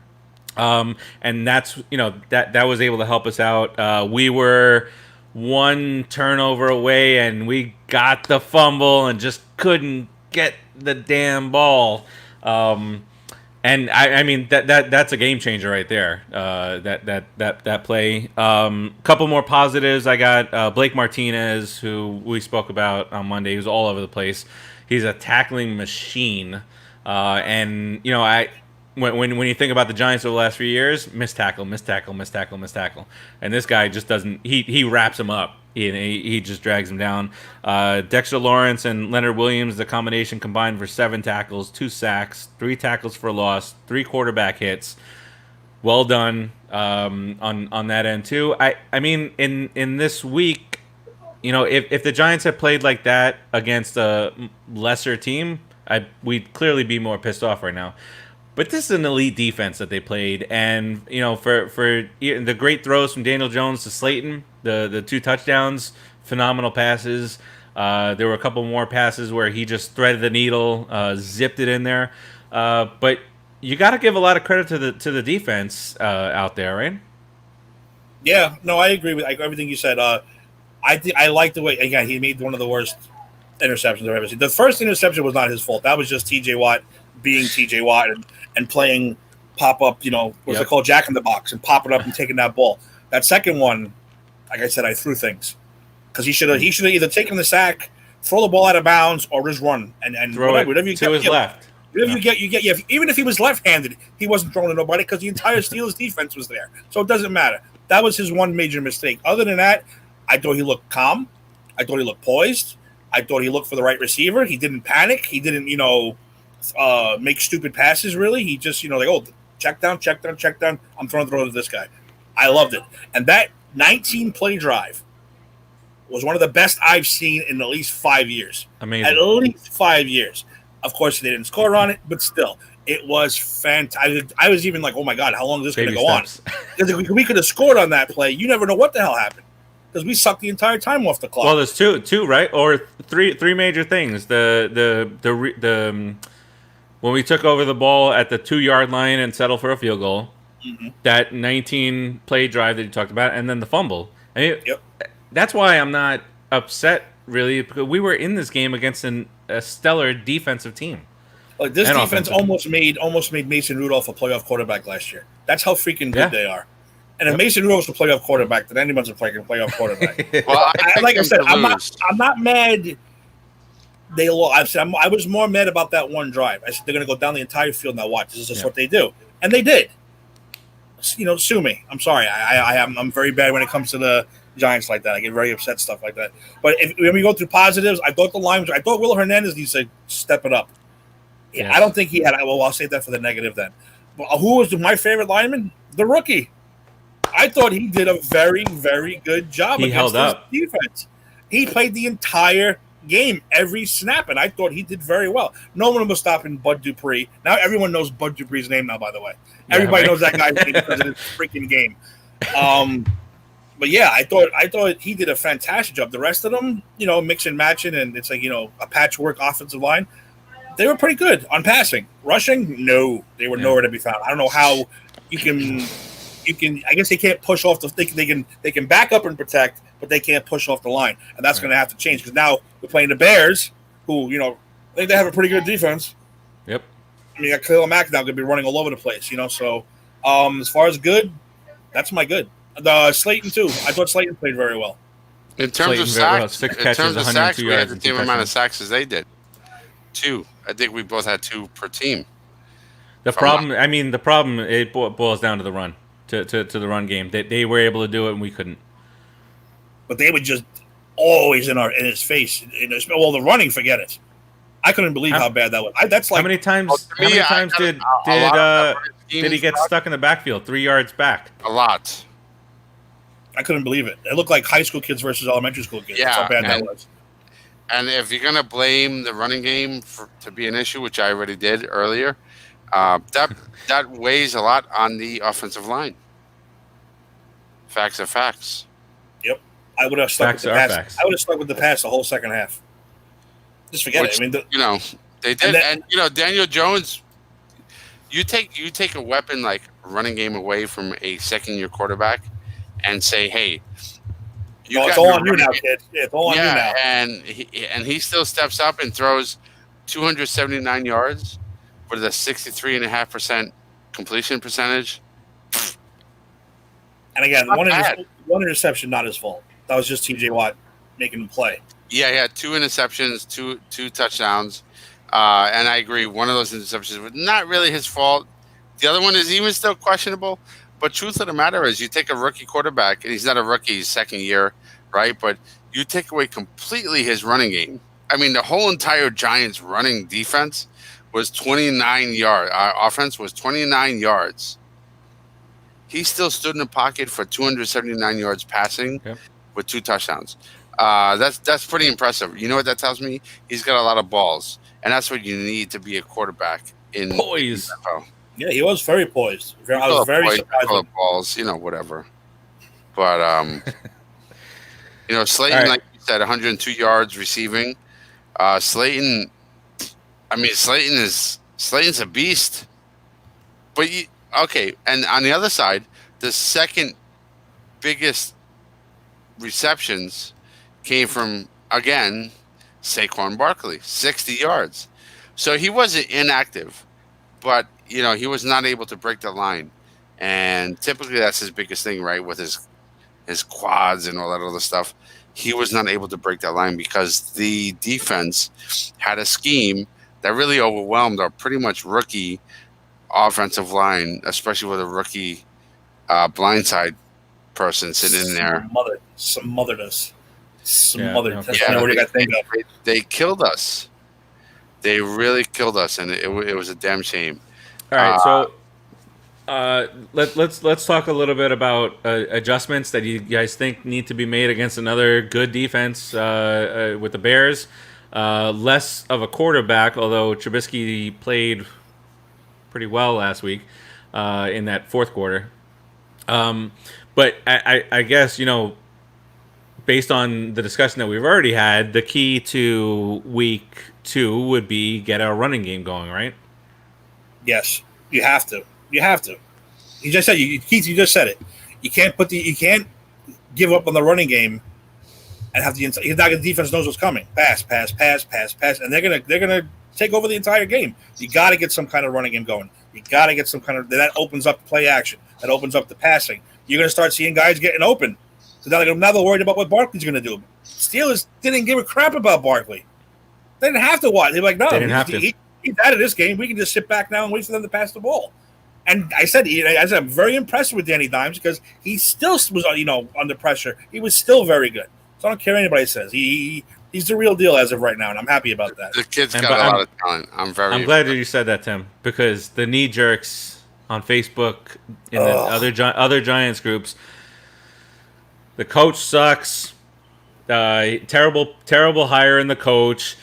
And that's, you know, that was able to help us out. We were one turnover away and we got the fumble and just couldn't get the damn ball. And I mean that's a game changer right there. That play. Couple more positives. I got Blake Martinez, who we spoke about on Monday. He was all over the place. He's a tackling machine. And you know, when you think about the Giants over the last few years, missed tackle, and this guy just doesn't. He wraps him up. He just drags him down. Dexter Lawrence and Leonard Williams, the combination combined for 7 tackles, 2 sacks, 3 tackles for loss, 3 quarterback hits. Well done on that end too. I mean in this week, you know, if the Giants had played like that against a lesser team, we'd clearly be more pissed off right now. But this is an elite defense that they played, and you know, for the great throws from Daniel Jones to Slayton, the 2 touchdowns, phenomenal passes. There were a couple more passes where he just threaded the needle, zipped it in there. But you got to give a lot of credit to the defense out there, right? Yeah, no, I agree with everything you said. I like the way, again, he made one of the worst interceptions I've ever seen. The first interception was not his fault. That was just T.J. Watt being T.J. Watt and playing pop-up, you know, what's it called, Jack in the Box, and popping up and taking that ball. That second one, like I said, I threw things. Because he should have either taken the sack, throw the ball out of bounds, or just run. And throw whatever you to his left. Whatever you get. Yeah, even if he was left-handed, he wasn't throwing to nobody because the entire Steelers defense was there. So it doesn't matter. That was his one major mistake. Other than that, I thought he looked calm. I thought he looked poised. I thought he looked for the right receiver. He didn't panic. He didn't, you know, make stupid passes, really. He just, you know, like, oh, check down. I'm throwing the throw to this guy. I loved it. And that 19-play drive was one of the best I've seen in at least 5 years. Amazing. At least 5 years. Of course, they didn't score on it, but still, it was fantastic. I was even like, oh, my God, how long is this going to go on? Because we could have scored on that play. You never know what the hell happened. Because we sucked the entire time off the clock. Well, there's two, right? Or three major things. The when we took over the ball at the 2-yard line and settled for a field goal, that 19-play drive that you talked about, and then the fumble. I mean, that's why I'm not upset, really, because we were in this game against a stellar defensive team. Like this defense almost made Mason Rudolph a playoff quarterback last year. That's how freaking good they are. And if Mason Rudolph's a playoff quarterback, then anyone's a playoff quarterback. Well, like I said, I'm not mad. They lost. I was more mad about that one drive. I said they're going to go down the entire field now. Watch, this is just what they do, and they did. You know, sue me. I'm sorry. I'm very bad when it comes to the Giants like that. I get very upset stuff like that. But when we go through positives, I thought Will Hernandez needs to step it up. Yeah, I don't think he had. Well, I'll save that for the negative then. But who was my favorite lineman? The rookie. I thought he did a very, very good job against this defense. He played the entire game, every snap, and I thought he did very well. No one was stopping Bud Dupree. Now everyone knows Bud Dupree's name now, by the way. Everybody knows that guy's name because of this freaking game. But yeah, I thought he did a fantastic job. The rest of them, you know, mix and matching, and it's like, you know, a patchwork offensive line. They were pretty good on passing. Rushing, no, they were nowhere to be found. I don't know how you can. I guess they can't push off the. They can back up and protect, but they can't push off the line, and that's going to have to change because now we're playing the Bears, who I think they have a pretty good defense. Yep. I mean, you got Khalil Mack now going to be running all over the place, So, as far as good, that's my good. Slayton too. I thought Slayton played very well. In terms of sacks, we had the same amount of sacks as they did. 2. I think we both had 2 per team. The problem it boils down to the run, to the run game. They were able to do it and we couldn't. But they would just always in his face. Well, the running, forget it. I couldn't believe how bad that was. That's like how many times did he get stuck in the backfield 3 yards back? A lot. I couldn't believe it. It looked like high school kids versus elementary school kids. That's how bad that was. And if you're gonna blame the running game to be an issue, which I already did earlier, that weighs a lot on the offensive line. Facts are facts. Yep, I would have stuck with the pass. Facts. I would have stuck with the pass the whole second half. Just forget it. I mean, they did, and Daniel Jones. You take a weapon like running game away from a second-year quarterback, and say, "Hey, it's all on you now, kid. Yeah, it's all on you now." And he still steps up and throws 279 yards with a 63.5% completion percentage. And again, one interception, not his fault. That was just T.J. Watt making the play. Yeah, he had 2 interceptions, two touchdowns, and I agree. One of those interceptions was not really his fault. The other one is even still questionable. But truth of the matter is, you take a rookie quarterback, and he's not a rookie, he's second year, right? But you take away completely his running game. I mean, the whole entire Giants running defense was 29 yards. Offense was 29 yards. He still stood in the pocket for 279 yards passing with 2 touchdowns. That's pretty impressive. You know what that tells me? He's got a lot of balls, and that's what you need to be a quarterback in poise. NFL. Yeah, he was very poised. I was very surprised. Balls, whatever. But Slayton, right, like you said, 102 yards receiving. Slayton's a beast. But and on the other side, the second biggest receptions came from, again, Saquon Barkley, 60 yards. So he wasn't inactive, but he was not able to break the line. And typically that's his biggest thing, right? With his quads and all that other stuff. He was not able to break that line because the defense had a scheme that really overwhelmed our pretty much rookie offensive line, especially with a rookie blindside person sitting in there. Smothered us. They killed us. They really killed us, and it was a damn shame. All right, so let's talk a little bit about adjustments that you guys think need to be made against another good defense with the Bears. Less of a quarterback, although Trubisky played pretty well last week in that fourth quarter. But I guess, based on the discussion that we've already had, the key to week 2 would be get our running game going, right? Yes, you have to. You just said Keith. You just said it. You can't give up on the running game and have the defense knows what's coming. Pass, and they're gonna take over the entire game. You got to get some kind of running game going. You got to get some kind of that opens up play action. That opens up the passing. You're gonna start seeing guys getting open. So now they're worried about what Barkley's gonna do. Steelers didn't give a crap about Barkley. They didn't have to watch. They're like, no, he's out of this game. We can just sit back now and wait for them to pass the ball. And I said I'm very impressed with Danny Dimes because he still was, under pressure. He was still very good. So I don't care what anybody says. He's the real deal as of right now, and I'm happy about that. The kid's got a lot of talent. I'm glad that you said that, Tim, because the knee jerks on Facebook in the other Giants groups, the coach sucks. Terrible hire in the coach.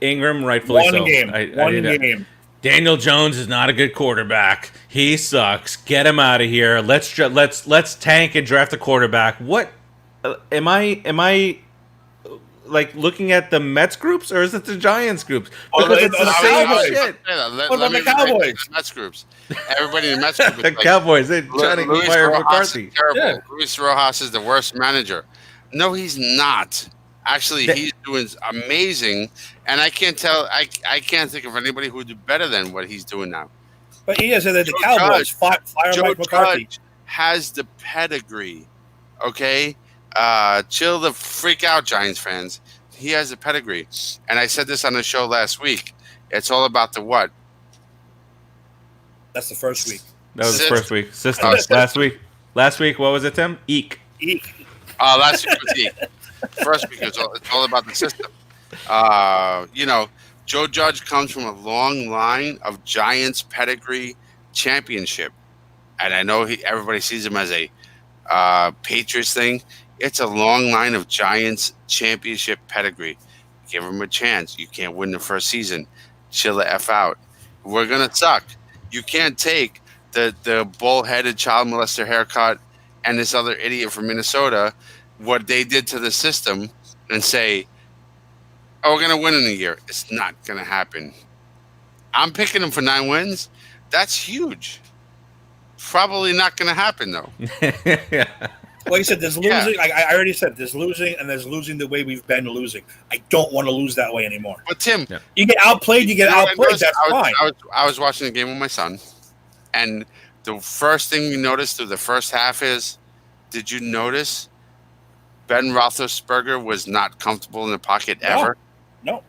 Ingram, rightfully so. One game. Daniel Jones is not a good quarterback. He sucks. Get him out of here. Let's tank and draft a quarterback. What am I like looking at the Mets groups or is it the Giants groups? Or Because the- it's or the the same Cowboys. shit. What about the Cowboys? The Mets groups. Everybody in the Mets group is The like, Cowboys, they're trying to Luis fire Rojas McCarthy. is terrible. Yeah. Luis Rojas is the worst manager. No, he's not. Actually, he's doing amazing, and I can't think of anybody who would do better than what he's doing now. But he is the Joe Cowboys. Fire Joe Mike McCarthy. Judge has the pedigree. Okay, chill the freak out, Giants fans. He has the pedigree, and I said this on the show last week. It's all about the what? That's the first week. That was the System. first week. System. Last week, what was it, Tim? Eek. Last week was Eek. First week it's all about the system. Joe Judge comes from a long line of Giants pedigree championship, and I know everybody sees him as a Patriots thing. It's a long line of Giants championship pedigree. Give him a chance. You can't win the first season. Chill the F out. We're gonna suck. You can't take the bull-headed child molester haircut and this other idiot from Minnesota, what they did to the system, and say, "Oh, we're gonna win in a year." It's not gonna happen. I'm picking them for 9 wins. That's huge. Probably not gonna happen though. Yeah. Like you said, there's losing. Yeah. Like I already said, there's losing, and there's losing the way we've been losing. I don't want to lose that way anymore. But Tim, You get outplayed. You get outplayed. That's fine. I was watching the game with my son, and the first thing you noticed through the first half is, did you notice Ben Roethlisberger was not comfortable in the pocket ever? No.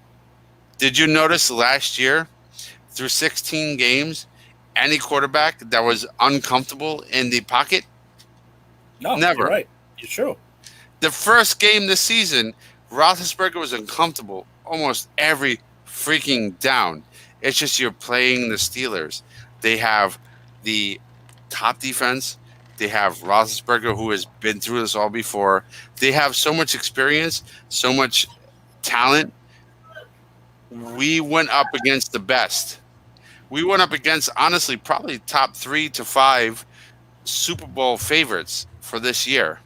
Did you notice last year, through 16 games, any quarterback that was uncomfortable in the pocket? No, Never. You're right. You're true. The first game this season, Roethlisberger was uncomfortable almost every freaking down. It's just you're playing the Steelers. They have the top defense. They have Roethlisberger, who has been through this all before. They have so much experience, so much talent. We went up against the best. We went up against, honestly, probably top 3 to 5 Super Bowl favorites for this year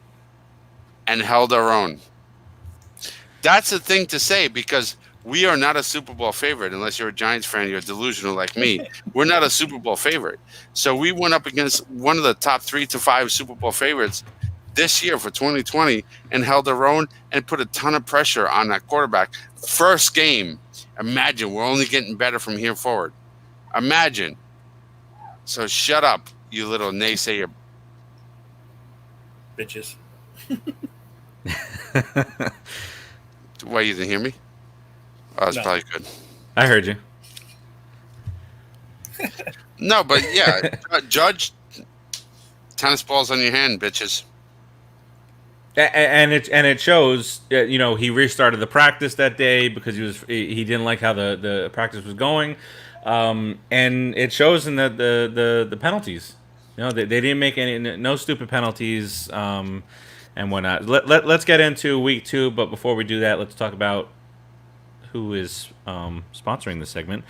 and held our own. That's a thing to say because we are not a Super Bowl favorite unless you're a Giants fan, you're delusional like me. We're not a Super Bowl favorite. So we went up against one of the top 3 to 5 Super Bowl favorites this year for 2020 and held our own and put a ton of pressure on that quarterback. First game, imagine we're only getting better from here forward. Imagine. So shut up, you little naysayer. Bitches. Why, you didn't hear me? Oh, that's No. probably good. I heard you. No, but yeah, Judge, tennis balls on your hand, bitches. And it shows. He restarted the practice that day because he didn't like how the practice was going, and it shows in the penalties. They didn't make no stupid penalties and whatnot. Let's get into week 2, but before we do that, let's talk about who is sponsoring this segment.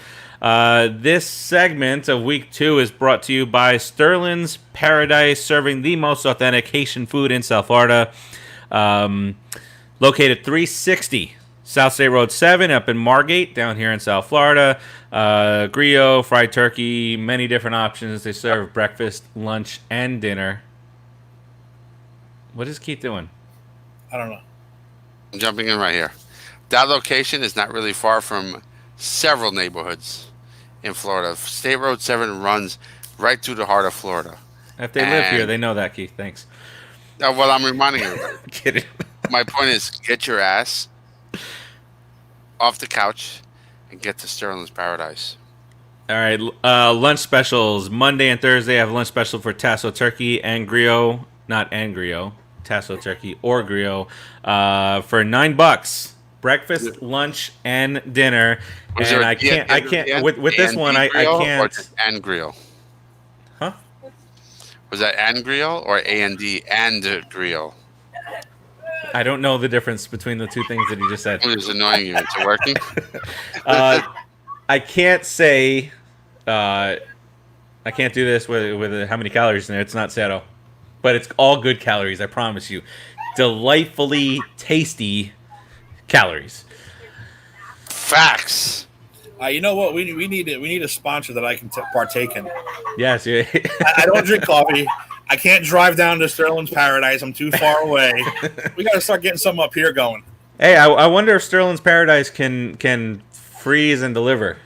This segment of week 2 is brought to you by Sterling's Paradise, serving the most authentic Haitian food in South Florida. Located 360 South State Road 7 up in Margate, down here in South Florida. Griot, fried turkey, many different options. They serve breakfast, lunch, and dinner. What is Keith doing? I don't know. I'm jumping in right here. That location is not really far from several neighborhoods in Florida. State Road 7 runs right through the heart of Florida. If they live here, they know that, Keith. Thanks. Well, I'm reminding you. Kidding. My point is, get your ass off the couch and get to Sterling's Paradise. All right, lunch specials. Monday and Thursday, I have a lunch special for tasso turkey and griot. Not and griot. Tasso turkey or griot for $9. Breakfast, lunch, and dinner. Was And there I can't. With this one, I can't. Or just and grill? Huh? Was that and grill or A&D and grill? I don't know the difference between the two things that he just said. It was annoying you. It's working. I can't say. I can't do this with how many calories in there. It's not zero, but it's all good calories. I promise you. Delightfully tasty calories. Facts. You know what? We need a sponsor that I can partake in. Yes. Yeah. I don't drink coffee. I can't drive down to Sterling's Paradise. I'm too far away. We got to start getting something up here going. Hey, I wonder if Sterling's Paradise can freeze and deliver.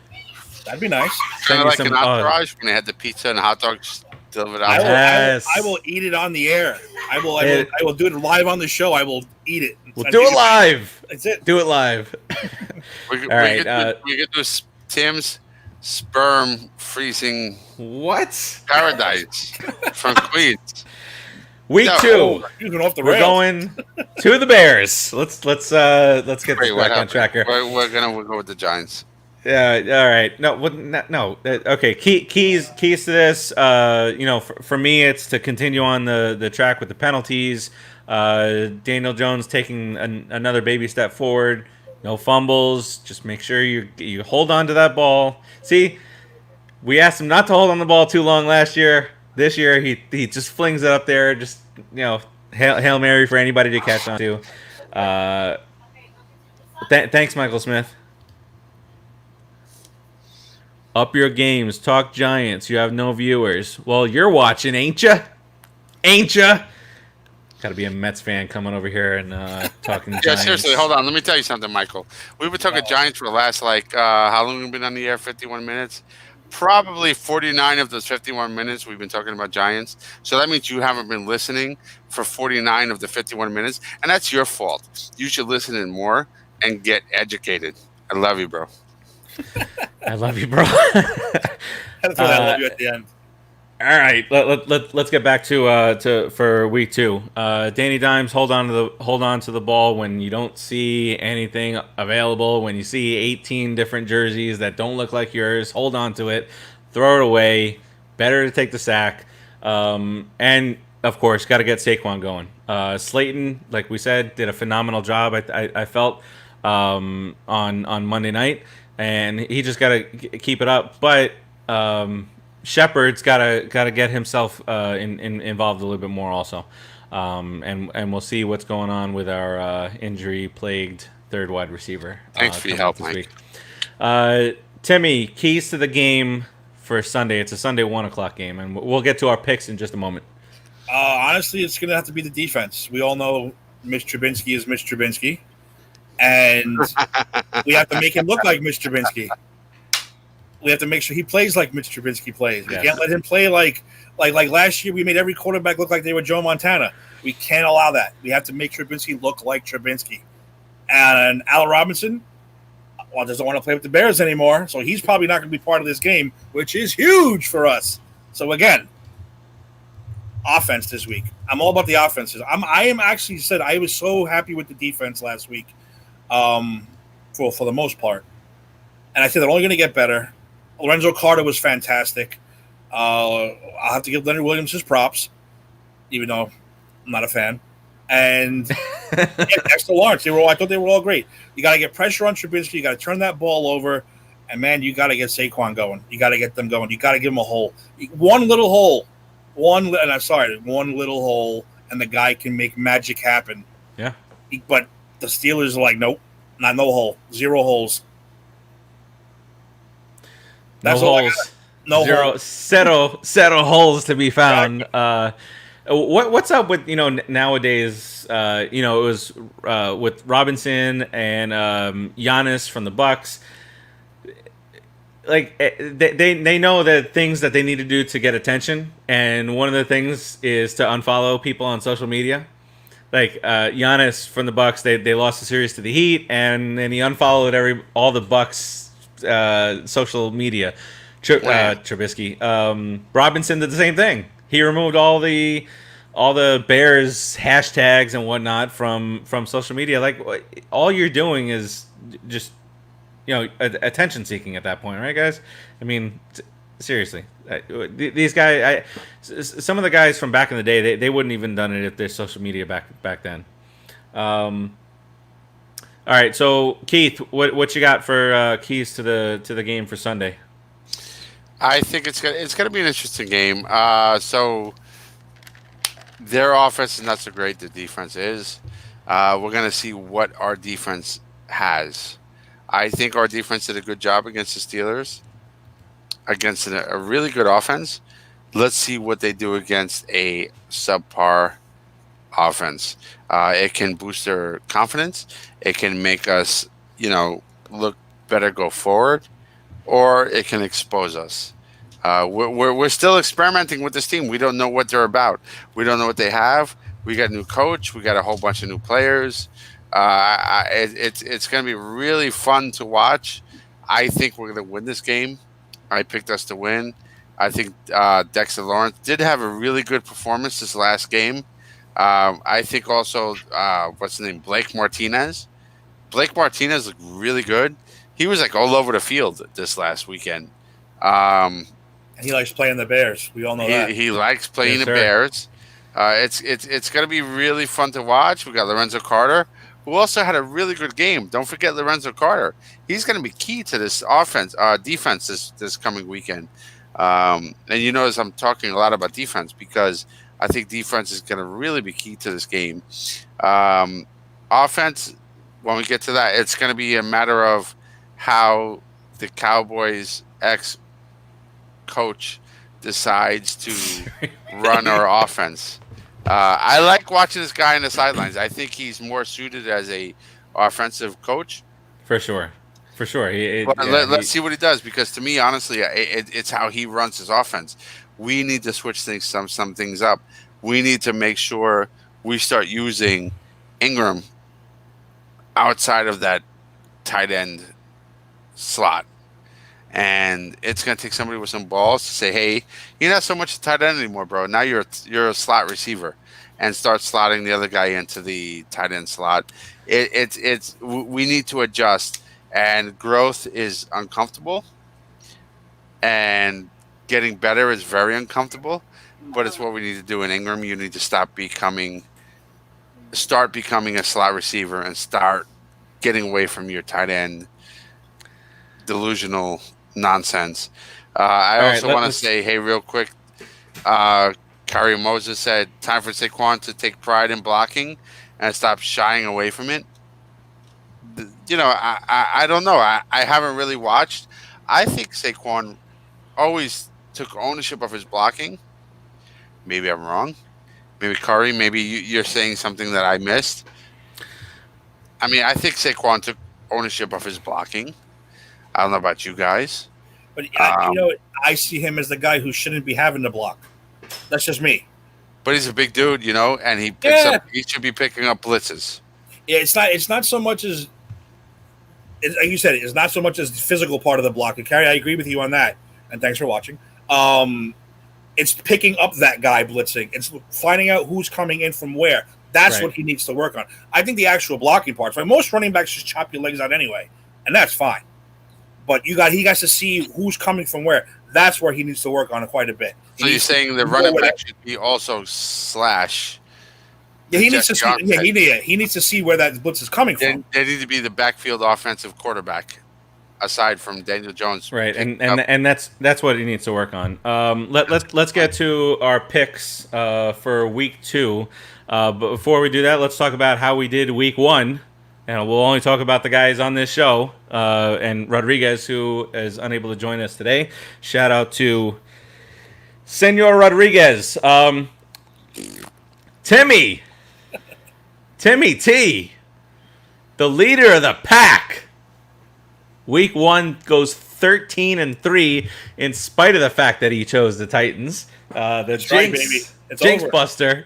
That'd be nice. Kind of like an entourage when they had the pizza and hot dogs delivered out. I will eat it on the air. I will do it live on the show. I will eat it. We'll do it live. That's it. Do it live. All right. We get this Tim's sperm freezing paradise from Queens. Week 2. We're going to the Bears. Let's get this back on track here. We're gonna go with the Giants. Yeah. All right. No. Okay. Keys to this. For me, it's to continue on the track with the penalties. Daniel Jones taking another baby step forward. No fumbles. Just make sure you hold on to that ball. See, we asked him not to hold on the ball too long last year. This year, he just flings it up there. Just Hail Mary for anybody to catch on to. Thanks, Michael Smith. Up your games. Talk Giants. You have no viewers. Well, you're watching, ain't ya? Got to be a Mets fan coming over here and talking Giants. Yeah, seriously. Hold on. Let me tell you something, Michael. We've been talking Giants for the last, how long have we been on the air? 51 minutes? Probably 49 of those 51 minutes we've been talking about Giants. So that means you haven't been listening for 49 of the 51 minutes. And that's your fault. You should listen in more and get educated. I love you, bro. I love you, bro. That's what I love you at the end. All right, let's get back to for week 2. Danny Dimes, hold on to the ball when you don't see anything available. When you see 18 different jerseys that don't look like yours, hold on to it, throw it away. Better to take the sack. And of course, got to get Saquon going. Slayton, like we said, did a phenomenal job. I felt on Monday night, and he just got to keep it up. But Shepard's got to get himself involved a little bit more also, and we'll see what's going on with our injury-plagued third wide receiver. Thanks for your help, Mike. Timmy, keys to the game for Sunday. It's a Sunday 1:00 game, and we'll get to our picks in just a moment. Honestly, it's going to have to be the defense. We all know Mitch Trubisky is Mitch Trubisky, and we have to make him look like Mitch Trubisky. We have to make sure he plays like Mitch Trubisky plays. We can't let him play like last year. We made every quarterback look like they were Joe Montana. We can't allow that. We have to make Trubisky look like Trubisky. And Al Robinson, doesn't want to play with the Bears anymore, so he's probably not going to be part of this game, which is huge for us. So again, offense this week. I'm all about the offenses. I am actually said I was so happy with the defense last week, for the most part, and I said they're only going to get better. Lorenzo Carter was fantastic. I'll have to give Leonard Williams his props, even though I'm not a fan. And Dexter Lawrence, I thought they were all great. You got to get pressure on Trubisky. You got to turn that ball over. And, man, you got to get Saquon going. You got to get them going. You got to give them a hole. One little hole. One little hole, and the guy can make magic happen. Yeah. But the Steelers are like, nope, no hole. 0 holes. That's no holes. Zero. Settle holes to be found. Exactly. What's up with nowadays? It was with Robinson and Giannis from the Bucks. Like they know the things that they need to do to get attention, and one of the things is to unfollow people on social media. Like Giannis from the Bucks, they lost the series to the Heat, and then he unfollowed all the Bucks social media. Trubisky, Robinson did the same thing. He removed all the Bears hashtags and whatnot from social media. Like all you're doing is just attention seeking at that point, right, guys? I mean, seriously, these guys, some of the guys from back in the day, they wouldn't even done it if there's social media back then. All right, so Keith, what you got for keys to the game for Sunday? I think it's gonna be an interesting game. So their offense is not so great. The defense is. We're gonna see what our defense has. I think our defense did a good job against the Steelers, against a really good offense. Let's see what they do against a subpar offense. It can boost their confidence. It can make us, look better go forward, or it can expose us. We're still experimenting with this team. We don't know what they're about. We don't know what they have. We got a new coach. We got a whole bunch of new players. It's going to be really fun to watch. I think we're going to win this game. I picked us to win. I think Dexter Lawrence did have a really good performance this last game. I think also, what's the name? Blake Martinez. Blake Martinez looked really good. He was like all over the field this last weekend. He likes playing the Bears. We all know that. He likes playing Yes, the sir. Bears. It's going to be really fun to watch. We got Lorenzo Carter, who also had a really good game. Don't forget Lorenzo Carter. He's going to be key to this defense this coming weekend. And you notice I'm talking a lot about defense because I think defense is going to really be key to this game. Offense, when we get to that, it's going to be a matter of how the Cowboys coach decides to run our offense. I like watching this guy on the sidelines. I think he's more suited as a offensive coach. For sure. Let's see what he does, because to me, honestly, it's how he runs his offense. We need to switch some things up. We need to make sure we start using Ingram outside of that tight end slot. And it's going to take somebody with some balls to say, hey, you're not so much a tight end anymore, bro. Now you're a slot receiver, and start slotting the other guy into the tight end slot. We need to adjust, and growth is uncomfortable, and getting better is very uncomfortable, but it's what we need to do. In Ingram, you need to start becoming a slot receiver and start getting away from your tight end delusional nonsense. I also want to say, hey, real quick, Kyrie Moses said, time for Saquon to take pride in blocking and stop shying away from it. I don't know. I haven't really watched. I think Saquon always took ownership of his blocking. Maybe I'm wrong. Maybe Curry, maybe you're saying something that I missed. I mean, I think Saquon took ownership of his blocking. I don't know about you guys. But, I see him as the guy who shouldn't be having to block. That's just me. But he's a big dude, and he should be picking up blitzes. Yeah, it's not so much as, like you said, it's not so much as the physical part of the block. And Carrie, I agree with you on that. And thanks for watching. It's picking up that guy blitzing. It's finding out who's coming in from where. That's what he needs to work on. I think the actual blocking part. Most running backs just chop your legs out anyway, and that's fine. But he got to see who's coming from where. That's where he needs to work on quite a bit. So you're saying the running back should be also slash. Yeah, he needs to see. Yeah, he needs to see where that blitz is coming from. They need to be the backfield offensive quarterback, aside from Daniel Jones. Right, and that's what he needs to work on. Let's get to our picks for week 2. But before we do that, let's talk about how we did week 1. And we'll only talk about the guys on this show. And Rodriguez, who is unable to join us today. Shout out to Senor Rodriguez. Timmy T, the leader of the pack. Week 1 goes 13-3 in spite of the fact that he chose the Titans. The Jinx Buster.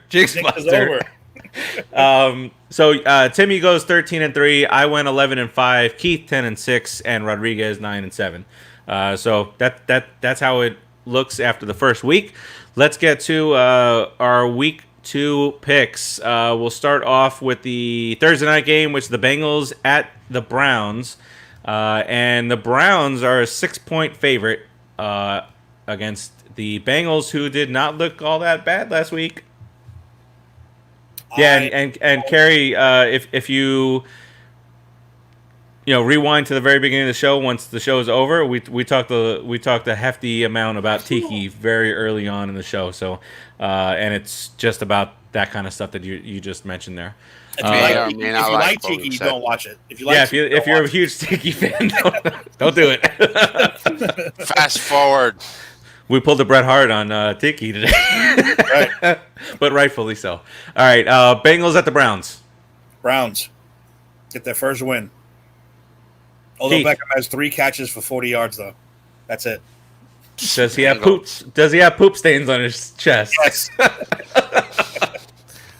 So Timmy goes 13-3. I went 11-5. Keith 10-6, and Rodriguez 9-7. So that's how it looks after the first week. Let's get to our week 2 picks. We'll start off with the Thursday night game, which is the Bengals at the Browns, and the Browns are a 6-point favorite against the Bengals, who did not look all that bad last week. Yeah, and Carrie, if you rewind to the very beginning of the show, once the show is over, we talked a hefty amount about Tiki very early on in the show. So, and it's just about that kind of stuff that you just mentioned there. If you like Tiki, don't watch it. If you like if you're a huge Tiki fan, don't do it. Fast forward. We pulled a Bret Hart on Tiki today, Right. But rightfully so. All right, Bengals at the Browns. Browns get their first win. Although Keith. Beckham has 3 catches for 40 yards, though. That's it. Does he have poops? Does he have poop stains on his chest? Yes.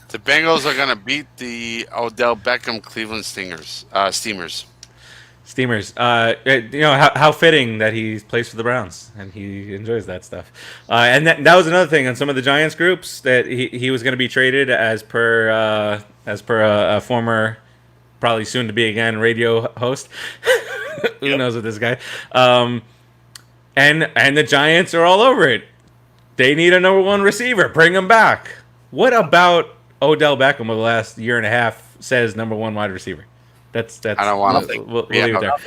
The Bengals are going to beat the Odell Beckham Cleveland Steamers. Steamers. How fitting that he plays for the Browns and he enjoys that stuff. And that was another thing on some of the Giants groups that he was going to be traded as per a former, probably soon to be again, radio host. Who knows with this guy? And the Giants are all over it. They need a number 1 receiver. Bring him back. What about Odell Beckham over the last year and a half says number 1 wide receiver? That's I don't want to. We'll leave it there. All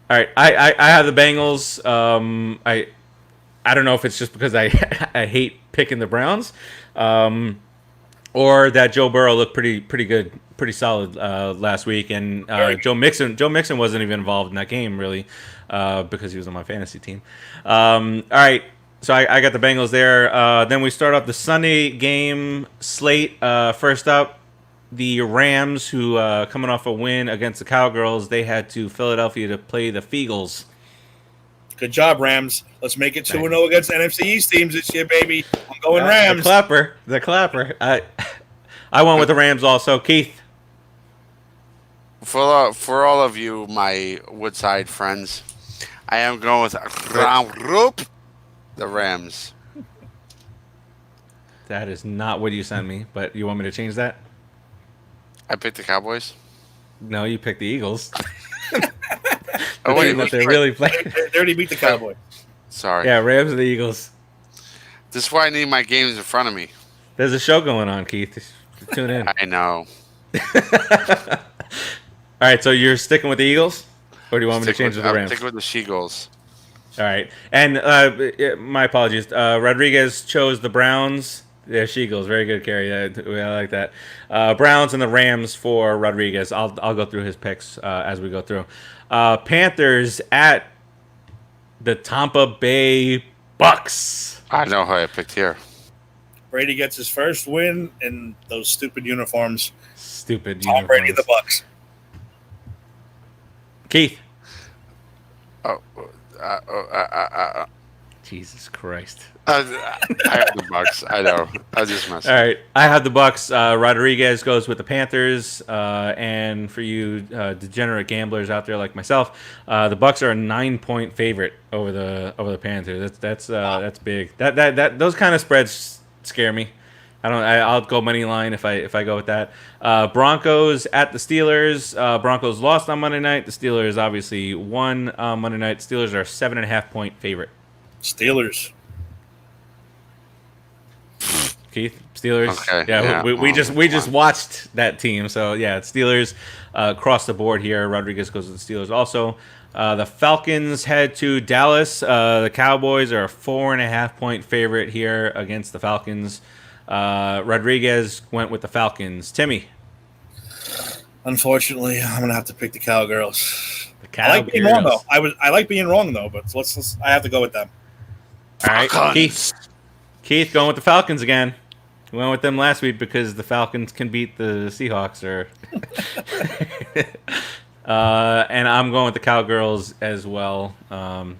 right, I have the Bengals. I don't know if it's just because I hate picking the Browns, or that Joe Burrow looked pretty good, pretty solid last week, and Joe Mixon wasn't even involved in that game really because he was on my fantasy team. All right. So I got the Bengals there. Then we start off the Sunday game slate. First up, the Rams, who coming off a win against the Cowgirls, they had to Philadelphia to play the Feagles. Good job, Rams. Let's make it 2-0 against NFC East teams this year, baby. I'm going Rams. The clapper. I went with the Rams also. Keith. For all of you, my Woodside friends, I am going with the Rams. That is not what you sent me, but you want me to change that? I picked the Cowboys. No, you picked the Eagles. Oh, wait, they really play. They already beat the Cowboys. Sorry. Yeah, Rams and the Eagles. This is why I need my games in front of me. There's a show going on, Keith. Tune in. I know. All right, so you're sticking with the Eagles? Or do you want me to change to the Rams? Stick with the She-Gulls. All right. And my apologies. Rodriguez chose the Browns. Yeah, She-Gulls. Very good, Kerry. I like that. Browns and the Rams for Rodriguez. I'll go through his picks as we go through. Panthers at the Tampa Bay Bucks. I know who I picked here. Brady gets his first win in those stupid uniforms. Stupid Tom uniforms. Brady, the Bucks. Keith. Jesus Christ. I have the Bucks. I know. I just messed up. All right. I have the Bucks. Rodriguez goes with the Panthers. And for you degenerate gamblers out there like myself, the Bucks are a 9-point favorite over the Panthers. That's big. That those kind of spreads scare me. I'll go money line if I go with that. Broncos at the Steelers. Broncos lost on Monday night. The Steelers obviously won Monday night. Steelers are a 7.5-point favorite. Steelers. Keith, Steelers. Okay. Yeah, we just watched that team, so yeah, Steelers across the board here. Rodriguez goes to the Steelers also. The Falcons head to Dallas. The Cowboys are a 4.5-point favorite here against the Falcons. Rodriguez went with the Falcons. Timmy. Unfortunately, I'm gonna have to pick the Cowgirls. I like being wrong though. I like being wrong though, but I have to go with them. All right, Keith going with the Falcons again. We went with them last week because the Falcons can beat the Seahawks. And I'm going with the Cowgirls as well. The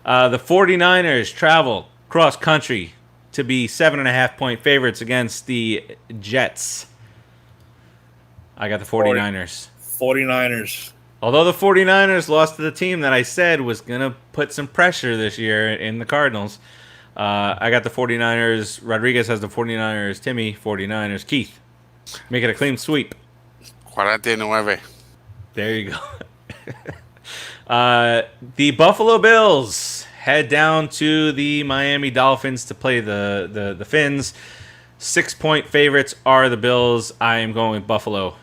49ers travel cross country to be 7.5-point favorites against the Jets. I got the 49ers. 49ers. Although the 49ers lost to the team that I said was going to put some pressure this year in the Cardinals. I got the 49ers. Rodriguez has the 49ers. Timmy, 49ers. Keith, make it a clean sweep. 49. There you go. The Buffalo Bills head down to the Miami Dolphins to play the Fins. 6-point favorites are the Bills. I am going with Buffalo.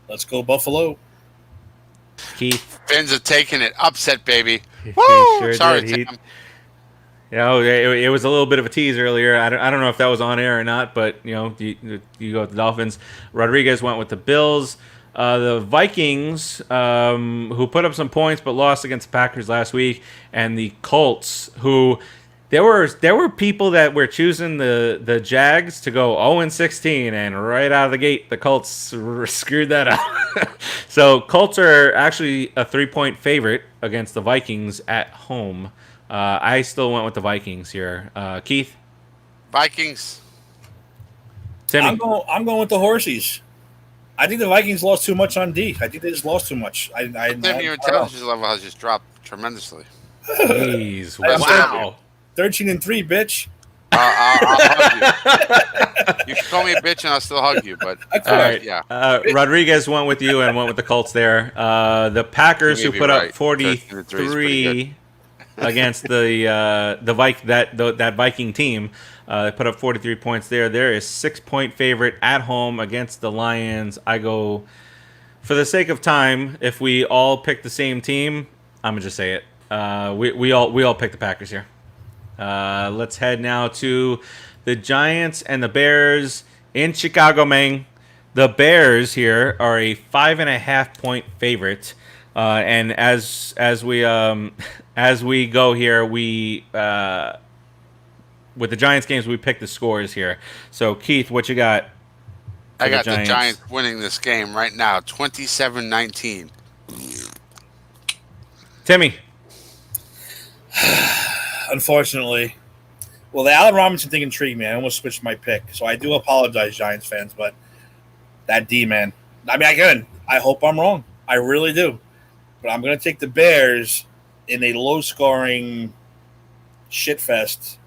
Let's go Buffalo. Keith. Fins are taking it. Upset, baby. He Woo! sure Sorry, did. Tim. It was a little bit of a tease earlier. I don't know if that was on air or not, but you go with the Dolphins. Rodriguez went with the Bills. The Vikings, who put up some points but lost against the Packers last week, and the Colts, who there were people that were choosing the Jags to go 0-16, and right out of the gate, the Colts screwed that up. So Colts are actually a 3-point favorite against the Vikings at home. I still went with the Vikings here. Keith? Vikings. Timmy? I'm going with the Horsies. I think the Vikings lost too much on D. I think they just lost too much. Timmy, your intelligence level has just dropped tremendously. Jeez. Wow. 13-3, bitch. I'll hug you. You can call me a bitch and I'll still hug you, but all right. yeah. Rodriguez went with you and went with the Colts there. The Packers, who put up 43 against that Viking team, they put up 43 points there. They're a 6-point favorite at home against the Lions. I go, for the sake of time, if we all pick the same team, I'm gonna just say it. We all pick the Packers here. Let's head now to the Giants and the Bears in Chicago, man. The Bears here are a 5.5-point favorite, and as we go here, we with the Giants games, we pick the scores here. So Keith, what you got? I got the Giants winning this game right now, 27-19. Timmy. Unfortunately. Well, the Allen Robinson thing intrigued me. I almost switched my pick. So I do apologize, Giants fans, but that D, man. I mean, again, I hope I'm wrong. I really do. But I'm going to take the Bears in a low-scoring shitfest.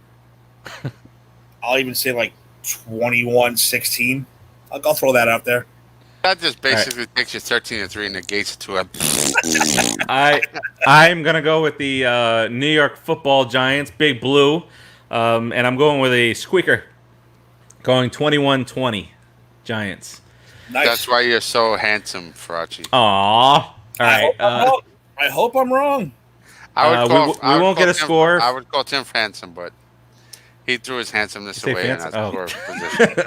I'll even say like 21-16. I'll throw that out there. That just basically takes you 13-3 and negates it to a. I'm gonna go with the New York Football Giants, Big Blue, and I'm going with a squeaker, going 21-20, Giants. Nice. That's why you're so handsome, Faraci. Aww. All right. I hope I'm wrong. We won't get a score. I would call Tim handsome, but he threw his handsomeness away in that score position.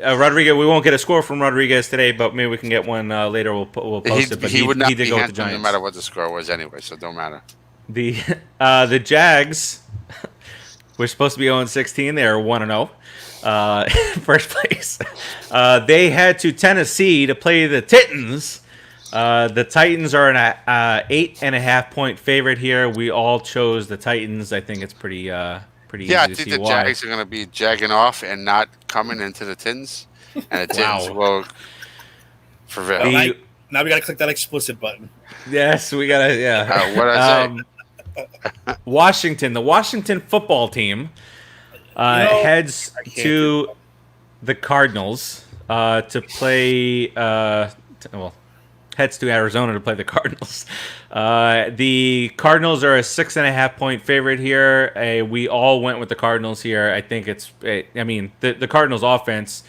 Rodriguez, we won't get a score from Rodriguez today, but maybe we can get one later. We'll post it. But he would not did be go with the handsome Giants. no matter what the score was anyway, so it don't matter. The Jags, we're supposed to be 0-16. They're 1-0. First place. They head to Tennessee to play the Titans. The Titans are an 8.5-point favorite here. We all chose the Titans. I think it's pretty easy to see why. I think the Jags are going to be jagging off and not coming into the Titans, and the Titans will prevail. Now we got to click that explicit button. Yes, we got to. Yeah. What I say? Washington, the Washington football team, heads to the Cardinals to play. Heads to Arizona to play the Cardinals. The Cardinals are a 6.5-point favorite here. We all went with the Cardinals here. I think the Cardinals offense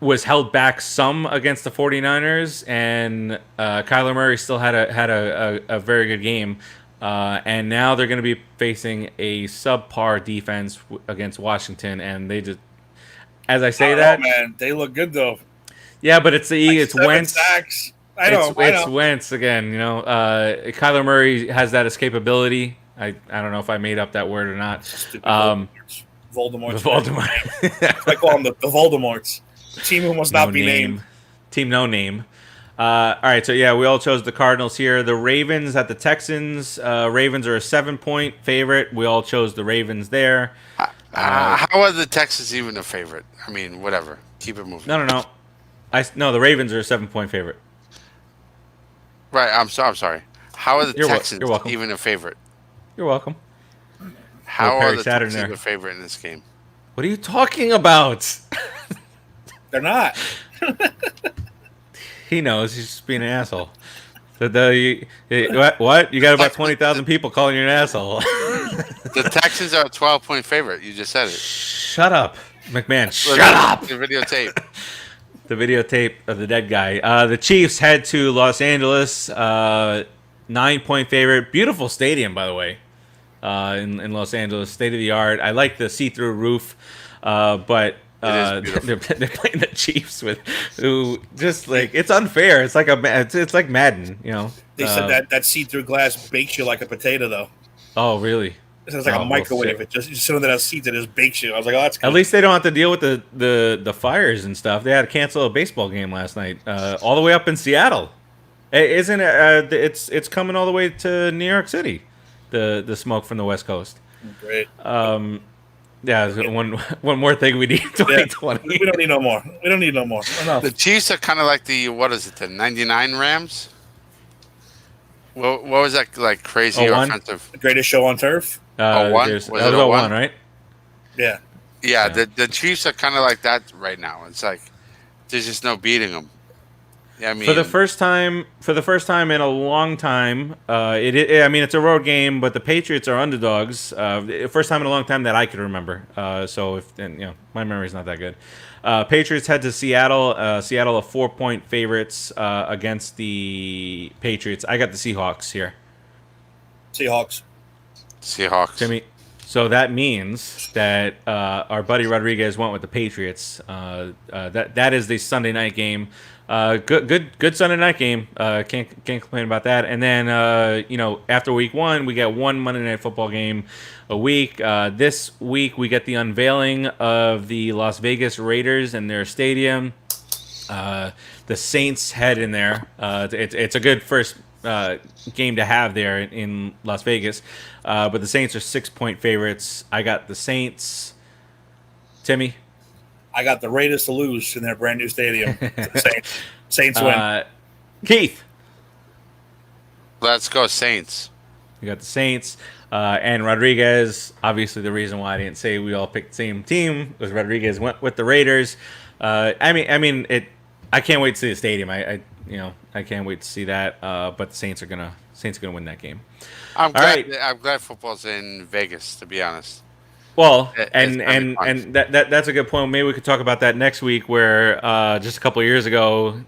was held back some against the 49ers, and Kyler Murray still had a very good game. And now they're going to be facing a subpar defense against Washington, and they just, as I say that, man, they look good though. Yeah, but it's Wentz. Sacks. I know. It's Wentz again. Kyler Murray has that escapability. I don't know if I made up that word or not. Voldemort. The Voldemort. I call them the Voldemorts. The team who must not be named. Team no name. All right, so yeah, we all chose the Cardinals here. The Ravens at the Texans. Ravens are a 7-point favorite. We all chose the Ravens there. How are the Texans even a favorite? I mean, whatever. Keep it moving. No. The Ravens are a 7-point favorite. Right, I'm sorry. How are the Texans you're welcome. even a favorite? You're welcome. How are the Texans even a favorite in this game? What are you talking about? They're not. He knows. He's just being an asshole. What? You got about 20,000 people calling you an asshole. The Texans are a 12-point favorite. You just said it. Shut up, McMahon. Shut up. The videotape. The videotape of the dead guy. The Chiefs head to Los Angeles. 9-point favorite. Beautiful stadium, by the way. in Los Angeles, state of the art. I like the see-through roof, but they're playing the Chiefs with who just like it's unfair. It's like it's like Madden, you know. They said that see-through glass bakes you like a potato, though. Oh, really? It's like a microwave. Well, it just sit under that seat that just bakes you. I was like, oh, that's good. At least they don't have to deal with the fires and stuff. They had to cancel a baseball game last night, all the way up in Seattle. Isn't it? It's coming all the way to New York City. The smoke from the West Coast. Great. Yeah. One more thing we need in 2020. We don't need no more. We don't need no more. Enough. The Chiefs are kind of like the '99 Rams. What was that like crazy offensive? The greatest show on turf. 01? Was it 01, right? Yeah. Yeah. The Chiefs are kind of like that right now. It's like there's just no beating them. I mean, for the first time in a long time, it's a road game, but the Patriots are underdogs. First time in a long time that I could remember. So my memory's not that good. Patriots head to Seattle. Seattle are 4-point favorites against the Patriots. I got the Seahawks here. Seahawks. Jimmy. So that means that our buddy Rodriguez went with the Patriots. That is the Sunday night game. Good Sunday night game. Can't complain about that. And then after week 1, we get one Monday Night Football game a week. This week we get the unveiling of the Las Vegas Raiders and their stadium. The Saints head in there. It's a good first game to have there in Las Vegas. But the Saints are 6-point favorites. I got the Saints. Timmy? I got the Raiders to lose in their brand new stadium. Saints win. Keith? Let's go Saints. You got the Saints. And Rodriguez, obviously the reason why I didn't say we all picked the same team was Rodriguez went with the Raiders. I can't wait to see the stadium. I can't wait to see that. But the Saints are gonna win that game. I'm glad football's in Vegas, to be honest. Well, and that's a good point. Maybe we could talk about that next week. Where just a couple of years ago,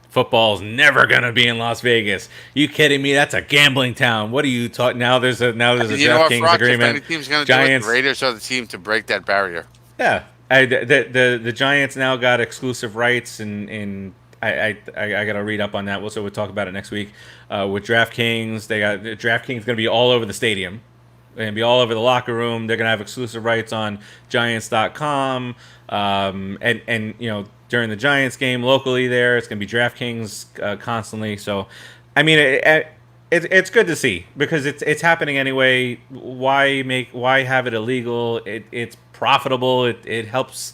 football's never gonna be in Las Vegas. You kidding me? That's a gambling town. What are you talking? Now there's a DraftKings agreement. If any team's gonna Giants, do it, the Raiders are the team to break that barrier. Yeah, the Giants now got exclusive rights, and I got to read up on that. We'll talk about it next week with DraftKings. DraftKings going to be all over the stadium. They're going to be all over the locker room. They're going to have exclusive rights on Giants.com. And during the Giants game locally there, it's going to be DraftKings constantly. So, I mean, it's good to see because it's happening anyway. Why have it illegal? It's profitable. It helps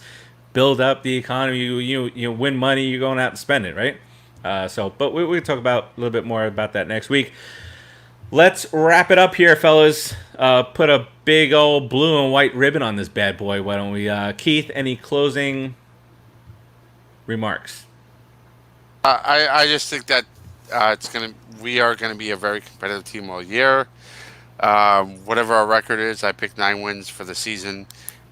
build up the economy. You win money. You're going out and spend it, right? But we can talk about a little bit more about that next week. Let's wrap it up here, fellas. Put a big old blue and white ribbon on this bad boy. Why don't we? Keith, any closing remarks? I just think that we are gonna be a very competitive team all year. Whatever our record is, I picked 9 wins for the season.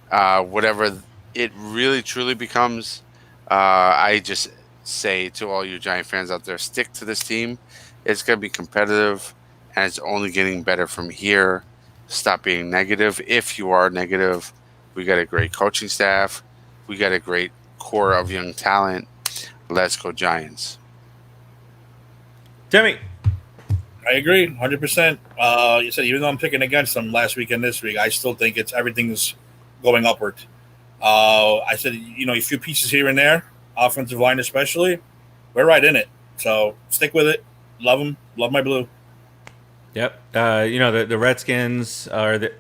Whatever it really truly becomes, I just say to all you Giant fans out there, stick to this team. It's gonna be competitive. And it's only getting better from here. Stop being negative. If you are negative, we got a great coaching staff. We got a great core of young talent. Let's go Giants. Timmy. I agree, 100%. You said even though I'm picking against them last week and this week, I still think everything's going upward. I said, a few pieces here and there, offensive line especially, we're right in it. So stick with it. Love them. Love my blue. Yep. The Redskins are the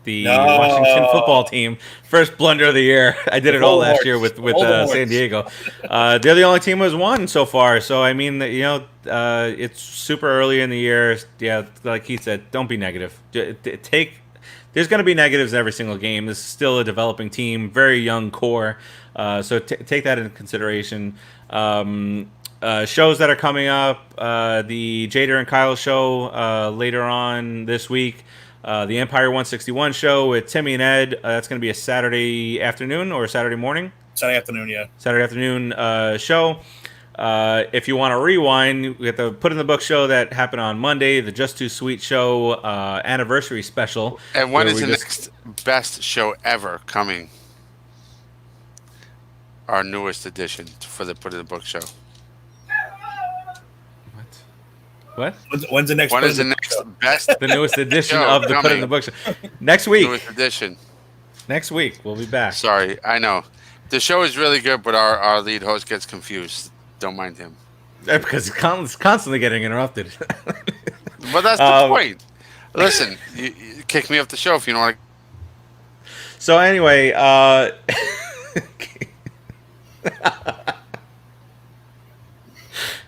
Washington football team. First blunder of the year. I did it all last year with San Diego. They're the only team who has won so far. So, I mean, it's super early in the year. Yeah, like he said, don't be negative. There's going to be negatives in every single game. This is still a developing team, very young core. So take that into consideration. Shows that are coming up, the Jader and Kyle show later on this week, the Empire 161 show with Timmy and Ed. That's going to be a Saturday afternoon or Saturday morning? Saturday afternoon, yeah. Saturday afternoon show. If you want to rewind, we have to put in the book show that happened on Monday, the Just Too Sweet show anniversary special. And when is the next best show ever coming? Our newest edition for the Put in the Book show. What? When's the next? When is the next best? The newest edition of the Put in the Book show. Next week. Newest edition. Next week we'll be back. Sorry, I know. The show is really good, but our lead host gets confused. Don't mind him. Because he's constantly getting interrupted. But that's the point. Listen, you kick me off the show if you don't want to. So anyway,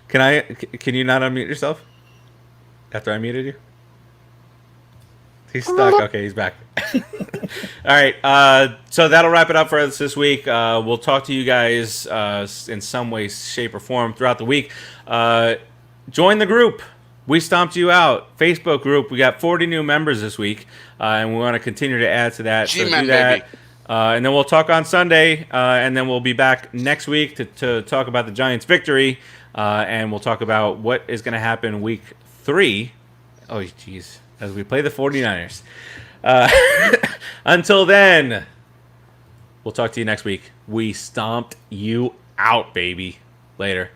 can you not unmute yourself? After I muted you? He's stuck. Okay, he's back. All right. So that'll wrap it up for us this week. We'll talk to you guys in some way, shape, or form throughout the week. Join the group. We Stomped You Out Facebook group. We got 40 new members this week, and we want to continue to add to that. G-Man, so do that. baby. And then we'll talk on Sunday, and then we'll be back next week to talk about the Giants' victory, and we'll talk about what is going to happen week 3. Oh, jeez. As we play the 49ers. Until then, we'll talk to you next week. We stomped you out, baby. Later.